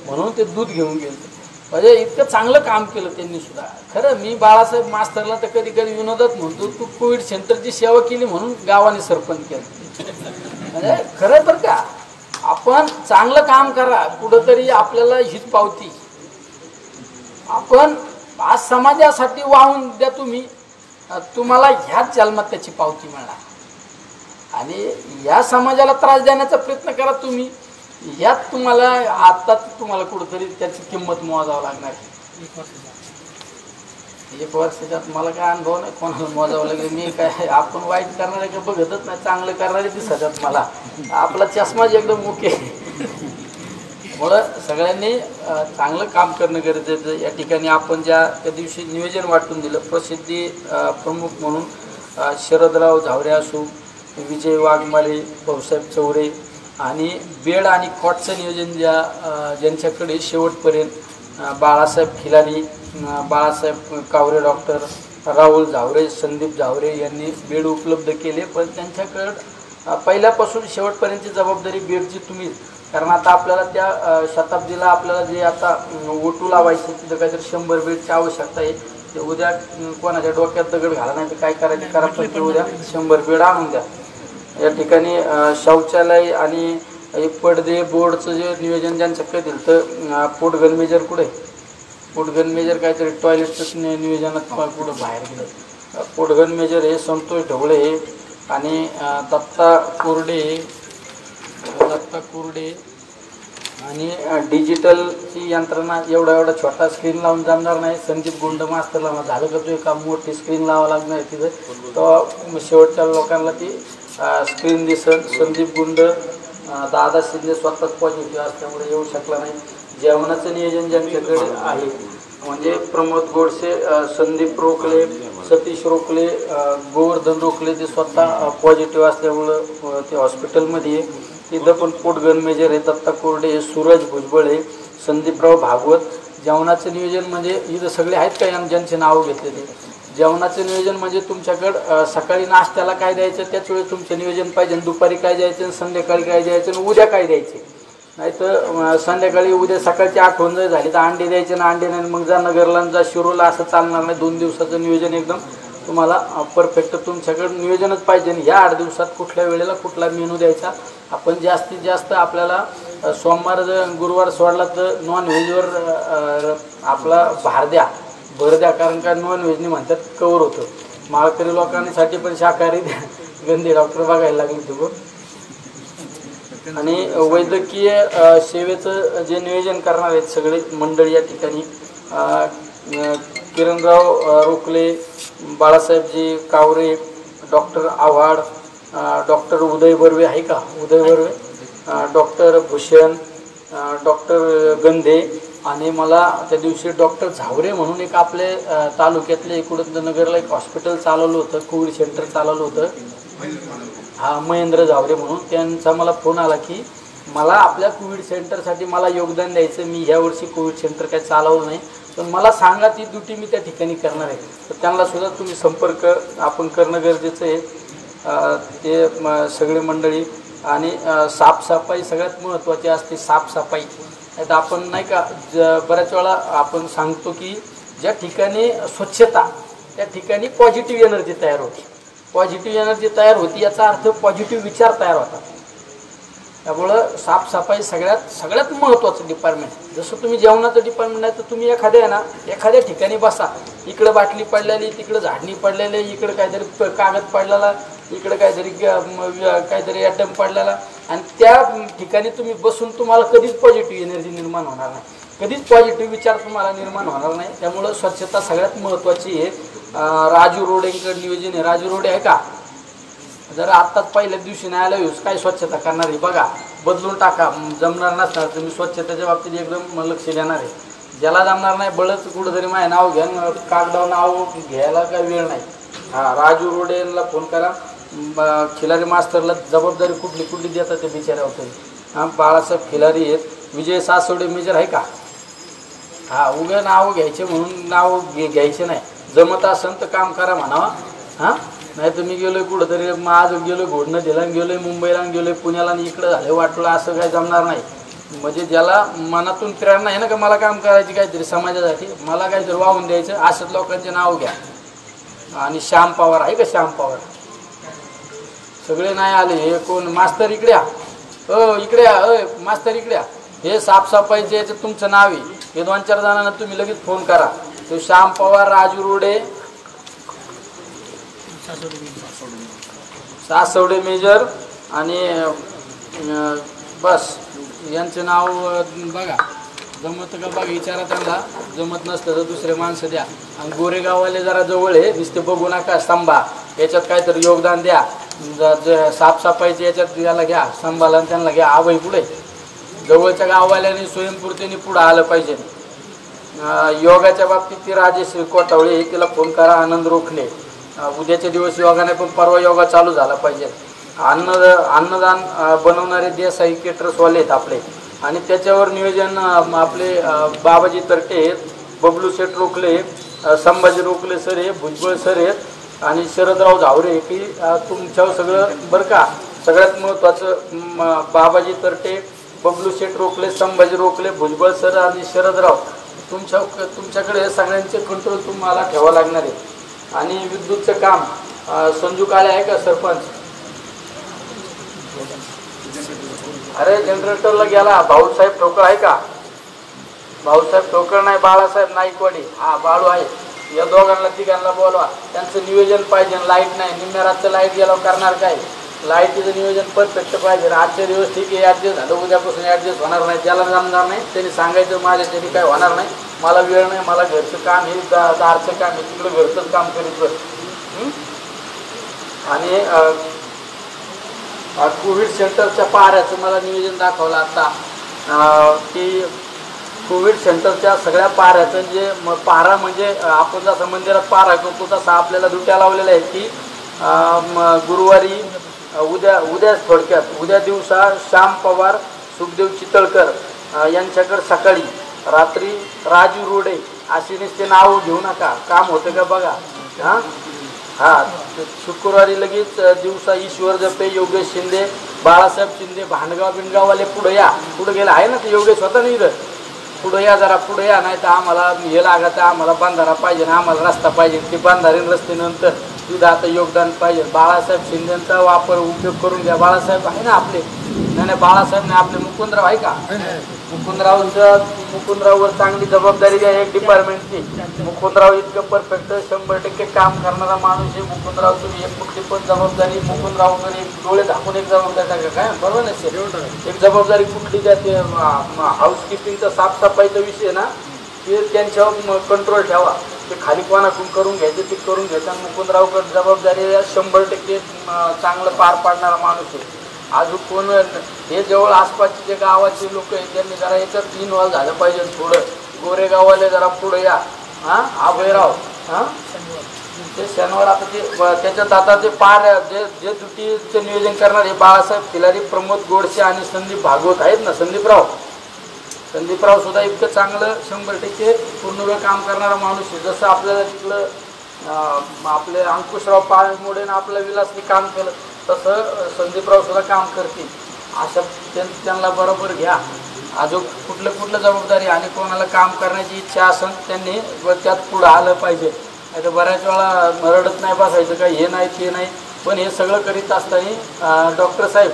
म्हणून ते दूध घेऊन गेले. म्हणजे इतकं चांगलं काम केलं त्यांनी सुद्धा. खरं मी बाळासाहेब मास्तरला तर कधी कधी विनोदात म्हणतो तू कोविड सेंटरची सेवा केली म्हणून गावाने सरपंच केलं. म्हणजे खरं तर का आपण चांगलं काम करा, कुठंतरी आपल्याला हीच पावती. आपण आज समाजासाठी वाहून द्या, तुम्हाला ह्याच जन्मात त्याची पावती मिळणार. आणि या समाजाला त्रास देण्याचा प्रयत्न करा तुम्ही, यात तुम्हाला आता तुम्हाला कुठंतरी त्याची किंमत मोजावं लागणार. 1 वर्षाच्यात मला काय अनुभव नाही कोणाला मोजावं लागेल. मी काय आपण वाईट करणारे का बघतच नाही, चांगलं करणारे दिसतात मला. आपला चष्माच एकदम ओके. मुळं सगळ्यांनी चांगलं काम करणं गरजेचं. या ठिकाणी आपण त्या दिवशी नियोजन वाटून दिलं, प्रसिद्धी प्रमुख म्हणून शरदराव झावरे असो, विजय वाघमारे, भाऊसाहेब चौरे आणि बेड आणि कॉटचं नियोजन ज्यांच्याकडे शेवटपर्यंत बाळासाहेब खिलारी, बाळासाहेब कावरे डॉक्टर, राहुल झावरे, संदीप झावरे यांनी बेड उपलब्ध केले. पण त्यांच्याकडं पहिल्यापासून शेवटपर्यंतची जबाबदारी बेडची तुम्ही. कारण आता आपल्याला त्या शताब्दीला आपल्याला जे आता ओटू लावायचे तिथं काहीतरी 100 बेडची आवश्यकता आहे. ते उद्या कोणाच्या डोक्यात दगड घाला नाही तर काय करायचे करा, पण ते उद्या 100 बेड आणून द्या. या ठिकाणी शौचालय आणि पडदे बोर्डचं जे नियोजन ज्यांच्याकडे दिलं तर पोटगन मेजर कुठे, पोटगन मेजर काहीतरी टॉयलेटचं नियोजनात कुठं बाहेर गेलं. पोटगन मेजर हे संतोष ढवळे आणि दत्ता कुर्डे आणि डिजिटलची यंत्रणा एवढा छोटा स्क्रीन लावून जमणार नाही. संदीप गुंड मास्तरला झालं का तो एका मोठी स्क्रीन लावावं लागणार तिथं, तो शेवटच्या लोकांना ती स्क्रीन दिसन. संदीप गुंड, दादा शिंदे स्वतःच पॉझिटिव्ह असल्यामुळे येऊ शकला नाही. जेवणाचं नियोजन ज्यांच्याकडे आहे म्हणजे प्रमोद गोडसे, संदीप रोखले, सतीश रोखले, गोवर्धन रोखले, ते स्वतः पॉझिटिव्ह असल्यामुळं ते हॉस्पिटलमध्ये. तिथं पण पोटगन मेजर आहे, दत्ता कोरडे, सूरज भुजबळे, संदीपराव भागवत. जेवणाचं नियोजन म्हणजे इथं सगळे आहेत का ज्यांचे नाव घेतलेले. जेवणाचं नियोजन म्हणजे तुमच्याकडं सकाळी नाश्त्याला काय द्यायचं त्याच वेळेस तुमचं नियोजन पाहिजे, दुपारी काय द्यायचं, संध्याकाळी काय द्यायचं, आणि उद्या काय द्यायचे. नाही तर संध्याकाळी उद्या सकाळची 8 जर झाली तर अंडे द्यायचे ना, अंडे नाही मग जा नगरला जा शिरोला, असं चालणार नाही. 2 दिवसाचं नियोजन एकदम तुम्हाला परफेक्ट तुमच्याकडं नियोजनच पाहिजे. ह्या 8 दिवसात कुठल्या वेळेला कुठला मेनू द्यायचा. आपण जास्तीत जास्त आपल्याला सोमवार जर गुरुवार सोडला तर नॉनव्हेजवर आपला भर द्या, कारण का नॉनव्हेजने म्हणतात कवर होतं. माळकरी लोकांसाठी पण शाकाहारी गंदी डॉक्टर बघायला लागले तुम्ही. आणि वैद्यकीय सेवेचं जे नियोजन करणार आहेत सगळे मंडळी या ठिकाणी किरणराव रोखले, बाळासाहेबजी कावरे, डॉक्टर आव्हाड, डॉक्टर उदय बर्वे आहे का, उदय बर्वे, डॉक्टर भूषण, डॉक्टर गंधे. आणि मला त्या दिवशी डॉक्टर झावरे म्हणून एक आपले तालुक्यातले इकडं नगरला एक हॉस्पिटल चालवलं होतं, कोविड सेंटर चालवलं होतं, हा महेंद्र झावरे म्हणून. त्यांचा मला फोन आला की मला आपल्या कोविड सेंटरसाठी मला योगदान द्यायचं. मी ह्या वर्षी कोविड सेंटर काही चालवलं नाही, पण मला सांगा ती ड्युटी मी त्या ठिकाणी करणार आहे. तर त्यांना सुद्धा तुम्ही संपर्क आपण करणं गरजेचं आहे. ते सगळे मंडळी आणि साफसफाई सगळ्यात महत्त्वाची असते. साफसफाई आता आपण नाही का बऱ्याच वेळा आपण सांगतो की ज्या ठिकाणी स्वच्छता त्या ठिकाणी पॉझिटिव्ह एनर्जी तयार होते. पॉझिटिव्ह एनर्जी तयार होती याचा अर्थ पॉझिटिव्ह विचार तयार होतात. त्यामुळं साफसफाई सगळ्यात महत्त्वाचं डिपार्टमेंट. जसं तुम्ही जेवणाचं डिपार्टमेंट आहे तर तुम्ही एखाद्या ठिकाणी बसा. इकडं बाटली पडलेली, तिकडं झाडणी पडलेली, इकडं काहीतरी कागद पडलेला, इकडं काहीतरी ॲटम पडलेला, आणि त्या ठिकाणी तुम्ही बसून तुम्हाला कधीच पॉझिटिव्ह एनर्जी निर्माण होणार नाही, कधीच पॉझिटिव्ह विचार तुम्हाला निर्माण होणार नाही. त्यामुळं स्वच्छता सगळ्यात महत्त्वाची आहे. राजू रोडेंकडे नियोजन आहे. राजू रोडे आहे का? जर आत्ताच पहिल्या दिवशी नाही आलं काय स्वच्छता करणार आहे बघा, बदलून टाका. जमणार नसणार तर मी स्वच्छतेच्या बाबतीत एकदम लक्ष देणार आहे. ज्याला जमणार नाही बळच कुठंतरी माझे नाव घ्या, कागदावर नाव घ्यायला काही वेळ नाही. हां, राजू रोडेला फोन करा. खिलारी मास्तरला जबाबदारी कुठली देतात ते बिचाऱ्यावर तरी. हां, बाळासाहेब खिलारी आहेत. विजय सासवडे मेजर आहे का? हां, उभे नाव घ्यायचे म्हणून नाव घ्यायचे नाही. जमत असेल तर काम करा म्हणावा. हां, नाही तर मी गेलोय कुठंतरी, आज गेलोय घोडणं दिला, गेलोय मुंबईला, गेलोय पुण्याला, आणि इकडं झालं वाटलं, असं काही जमणार नाही. म्हणजे ज्याला मनातून प्रेरणा आहे ना का मला काम करायची काहीतरी समाजासाठी, मला काहीतरी वाहून द्यायचं, अशाच लोकांचे नाव घ्या. आणि श्याम पवार आहे का? श्याम पवार सगळे नाही आले. हे कोण? मास्तर इकडे या. इकडे या. मास्तर इकडे या. हे साफसफाईचे याचं तुमचं नाव आहे. हे 2-4 जणांना तुम्ही लगेच फोन करा. तो श्याम पवार, राजू रोडे, सासवडे मेजर आणि बस यांचं नाव बघा. जमत का बघा, विचारा त्यांना. जमत नसतं तर दुसरे माणसं द्या. आणि गोरेगाववाले जरा जवळ आहे, नुसते बघू नका, स्तंभा याच्यात काहीतरी योगदान द्या. साफसफाईच्या याच्यात याला घ्या, स्तंभाला त्यांना घ्या. आबाई पुढे जवळच्या गाववाल्याने स्वयंपूर्तीने पुढं आलं पाहिजे. योगाच्या बाबतीत ती राजेश कोटावळे हे तिला फोन करा. आनंद रोखले उद्याचे दिवस योगा नाही पण परवा योगा चालू झाला पाहिजे. अन्नदान बनवणारे देसाई केटरसवाले आहेत आपले, आणि त्याच्यावर नियोजन आपले बाबाजी तरटे आहेत, बबलू शेठ रोखले, संभाजी रोखले सर हे, भुजबळ सर आहेत, आणि शरदराव झावरे की तुमच्यावर सगळं बरं का. सगळ्यात महत्त्वाचं बाबाजी तरटे, बबलू शेठ रोखले, संभाजी रोखले, भुजबळ सर आणि शरदराव, तुमच्याकडे सगळ्यांचे कंट्रोल तुम्हाला ठेवावं लागणार आहे. आणि विद्युतचं काम संजू काळे आहे का सरपंच? अरे जनरेटरला गेला. भाऊसाहेब ठोकळ आहे का? भाऊसाहेब ठोकळ नाही, बाळासाहेब नाईकवाडी. हा, बाळू आहे. या दोघांना तिघांना बोलवा. त्यांचं नियोजन पाहिजे. लाईट नाही, निम्म्या रातचं लाईट गेल्यावर करणार काय? लाईटीचं नियोजन परफेक्ट पाहिजे. आजच्या दिवस ठीक आहे, ॲडजस्ट झालं, उद्यापासून ॲडजस्ट होणार नाही. ज्याला जमणार नाही त्यांनी सांगायचं माझ्यासाठी काय होणार नाही, मला वेळ नाही, मला घरचं काम हे दारचं काम आहे, तिकडं घरचंच काम करीत बस. आणि कोविड सेंटरच्या पाऱ्याचं मला नियोजन दाखवलं आता की कोविड सेंटरच्या सगळ्या पाऱ्याचं जे पारा म्हणजे आपण जसं मंदिरात पारा करतो तसा आपल्याला दुट्या लावलेल्या आहेत की गुरुवारी उद्याच थोडक्यात उद्या दिवसा श्याम पवार, सुखदेव चितळकर यांच्याकडे सकाळी, रात्री राजू रोडे अशी नुसते नाव घेऊ नका. काम होतं का बघा. हां, शुक्रवारी लगेच दिवसा ईश्वर जपे, योगेश शिंदे, बाळासाहेब शिंदे, भांडगाव बिंडगाववाले पुढे या. पुढे गेला आहे ना ते योगेश होता नाही इथं. पुढे या, जरा पुढे या, नाही तर आम्हाला हे लागायचं, आम्हाला बंधारा पाहिजे ना, आम्हाला रस्ता पाहिजे. ते बंधारीन रस्त्यानंतर तिथं आता योगदान पाहिजे. बाळासाहेब शिंदेचा उपयोग करून घ्या. बाळासाहेब आहे ना आपले? नाही, बाळासाहेब नाही, आपले मुकुंदराव आहे का? मुकुंदराववर चांगली जबाबदारी द्या एक डिपार्टमेंटची. मुकुंदराव इतकं परफेक्ट 100% काम करणारा माणूस आहे मुकुंदराव. तुम्ही एक कुठली पण जबाबदारी मुकुंदरावकडे एक डोळे झाकून एक जबाबदारी टाका. काय बरोबर नाही? एक जबाबदारी कुठली द्या. ते हाऊसकीपिंगचा साफसफाईचा विषय ना, ते त्यांच्यावर कंट्रोल ठेवा. ते खाली कोणाकडून करून घ्यायचे ते करून घ्यायचं. मुकुंदरावकडे जबाबदारी 100% चांगलं पार पाडणारा माणूस आहे. अजून कोण हे जवळ आसपासचे जे गावाचे लोक आहेत त्यांनी जरा याच्यात इन्व्हॉल्व झालं पाहिजे थोडं. गोरेगाववाले जरा पुढे या. हां, अभयराव हा ते शनिवार आता ते त्याच्यात आता ते जे ड्युटीचे नियोजन करणारे बाळासाहेब खिलारी, प्रमोद गोडसे आणि संदीप भागवत आहेत ना, संदीपराव सुद्धा इतकं चांगलं 100% पूर्ण वेळ काम करणारा माणूस आहे. जसं आपल्याला तिथलं आपले अंकुशराव पाळमुडेनं आपलं विलासनी काम केलं तसं संदीपराव सुद्धा काम करतील. अशा त्यांना बरोबर घ्या. अजून कुठलं जबाबदारी आणि कोणाला काम करण्याची इच्छा असेल त्यांनी त्यात पुढं आलं पाहिजे. नाही तर बऱ्याच वेळा रडत नाही बसायचं का हे नाही ते नाही. पण हे सगळं करीत असताना डॉक्टर साहेब,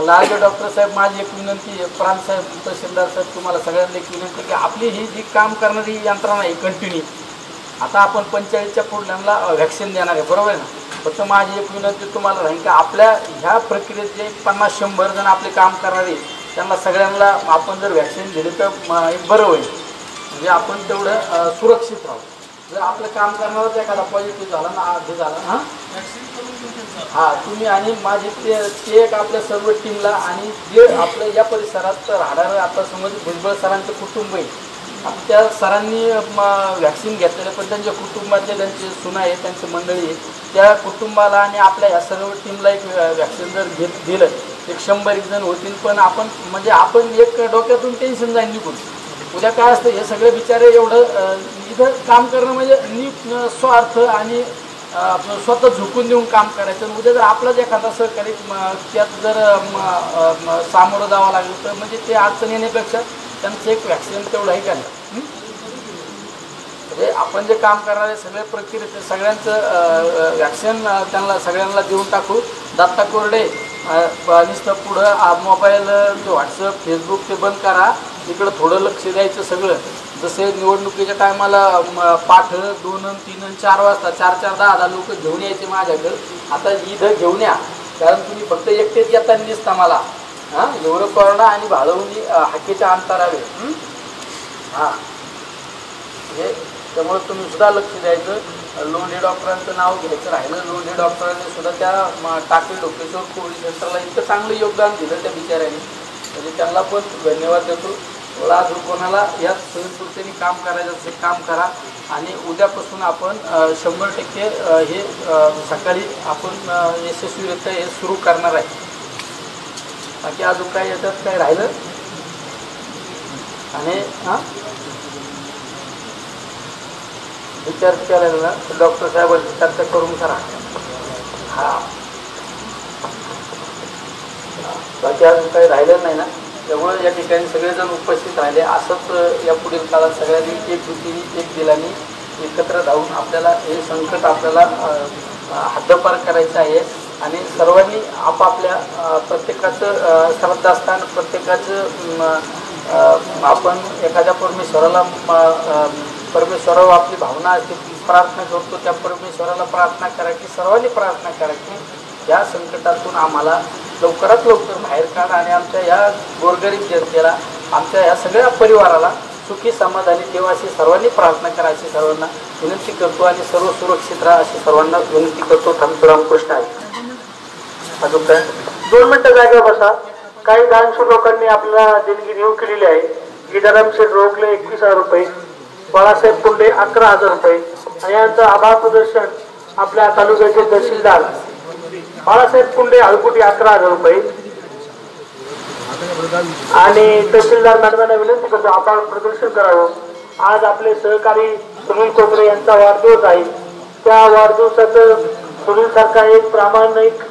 लालगे डॉक्टर साहेब, माझी एक विनंती आहे, प्रांत साहेब, तहसीलदार साहेब, तुम्हाला सगळ्यांना एक विनंती की आपली ही जी काम करणारी यंत्रणा आहे कंटिन्यू, आता आपण 45च्या पुढल्यांना व्हॅक्सिन देणार आहे, बरोबर आहे ना. फक्त माझी एक विनंती तुम्हाला राहील की आपल्या ह्या प्रक्रियेत जे 50-100 जण आपले काम करणारे त्यांना सगळ्यांना आपण जर व्हॅक्सिन दिली तर एक बरं होईल. म्हणजे आपण तेवढं सुरक्षित राहू. जर आपलं काम करणारच एखादा पॉझिटिव्ह झाला ना, हे झाला हां, तुम्ही आणि माझी ते एक आपल्या सर्व टीमला आणि जे आपल्या या परिसरात राहणारं आता समज भुजबळ सरांचं कुटुंब आहे, त्या सरांनी व्हॅक्सिन घेतलेलं पण त्यांच्या कुटुंबातले त्यांचे सुना आहे, त्यांची मंडळी आहे, त्या कुटुंबाला आणि आपल्या या सर्व टीमला एक व्हॅक्सिन जर दिलं 100 जण होतील. पण आपण म्हणजे आपण एक डोक्यातून टेन्शन जाईल निघून. उद्या काय असतं, हे सगळे बिचारे एवढं इथं काम करणं म्हणजे निस्वार्थ आणि स्वतः झुकून देऊन काम करायचं. उद्या जर आपलाच एखादा सहकारी त्यात जर सामोरं जावं लागलं तर म्हणजे ते अडचण येण्यापेक्षा त्यांचं एक व्हॅक्सिन तेवढं आहे का नाही. म्हणजे आपण जे काम करणारे सगळे प्रक्रियेत सगळ्यांचं व्हॅक्सिन त्यांना सगळ्यांना देऊन टाकू. दत्ता कोरडे नुसतं पुढं मोबाईल, व्हॉट्सअप, फेसबुक ते बंद करा. इकडं थोडं लक्ष द्यायचं सगळं. जसे निवडणुकीच्या टायमाला पाठ 2, 3, 4 वाजता 4-4, 10 लोक घेऊन यायचे माझ्याकडे. आता इथं घेऊन या, कारण तुम्ही फक्त एकटेच येताना दिसता मला. हां, एवढं कोरोना आणि भाळवणी हाकेच्या अंतरावे. हां, म्हणजे त्यामुळे तुम्ही सुद्धा लक्ष द्यायचं. लोंढे डॉक्टरांचं नाव घ्यायचं राहिलं. लोंढे डॉक्टरांनी सुद्धा त्या टाकळी डोकेश्वर कोविड सेंटरला इतकं चांगलं योगदान दिलं त्या बिचाऱ्यांनी. म्हणजे त्यांना पण धन्यवाद देतो. अजून कोणाला यात स्वयंस्फूर्तीने काम करायचं असेल काम करा. आणि उद्यापासून आपण 100% हे सकाळी आपण यशस्वीरित्या हे सुरू करणार आहे. बाकी अजून काय याच्यात काय राहिलं आणि विचार केलेला तर डॉक्टर साहेबांची चर्चा करून करा. हां, बाकी अजून काही राहिलं नाही ना. त्यामुळे या ठिकाणी सगळेजण उपस्थित राहिले. असंच या पुढील काळात सगळ्यांनी एक वृत्तीने एक दिलाने एकत्र राहून आपल्याला हे संकट आपल्याला हद्दपार करायचं आहे. आणि सर्वांनी आपापल्या प्रत्येकाचं श्रद्धास्थान, प्रत्येकाचं आपण एखाद्या परमेश्वरावर आपली भावना असते, प्रार्थना करतो, त्या परमेश्वराला प्रार्थना करा की सर्वांनी प्रार्थना करा की या संकटातून आम्हाला लवकरात लवकर बाहेर काढा आणि आमच्या या गोरगरीब जनतेला, आमच्या या सगळ्या परिवाराला सुखी समाधानी ठेवा अशी सर्वांनी प्रार्थना करा अशी सर्वांना विनंती करतो. आणि सर्व सुरक्षित राहा अशी सर्वांना विनंती करतो. थांबतो. रामकृष्ण आहे. अजून काय 2 मिनिटं जागा बसा. काही दानशूर लोकांनी आपल्याला देणगी देऊ केलेली आहे. गीताराम शेठ रोखले 21,000 रुपये, बाळासाहेब कुंडे 11,000 रुपये आणि यांचं आभार प्रदर्शन आपल्या तालुक्याचे तहसीलदार बाळासाहेब कुंडे हळकुटी 11,000 रुपये. आणि तहसीलदार मॅडमांना विनंती करतो आभार प्रदर्शन करावं. आज आपले सहकारी सुनील कोकरे यांचा वाढदिवस आहे. त्या वाढदिवसाचं सुनील सारखा एक प्रामाणिक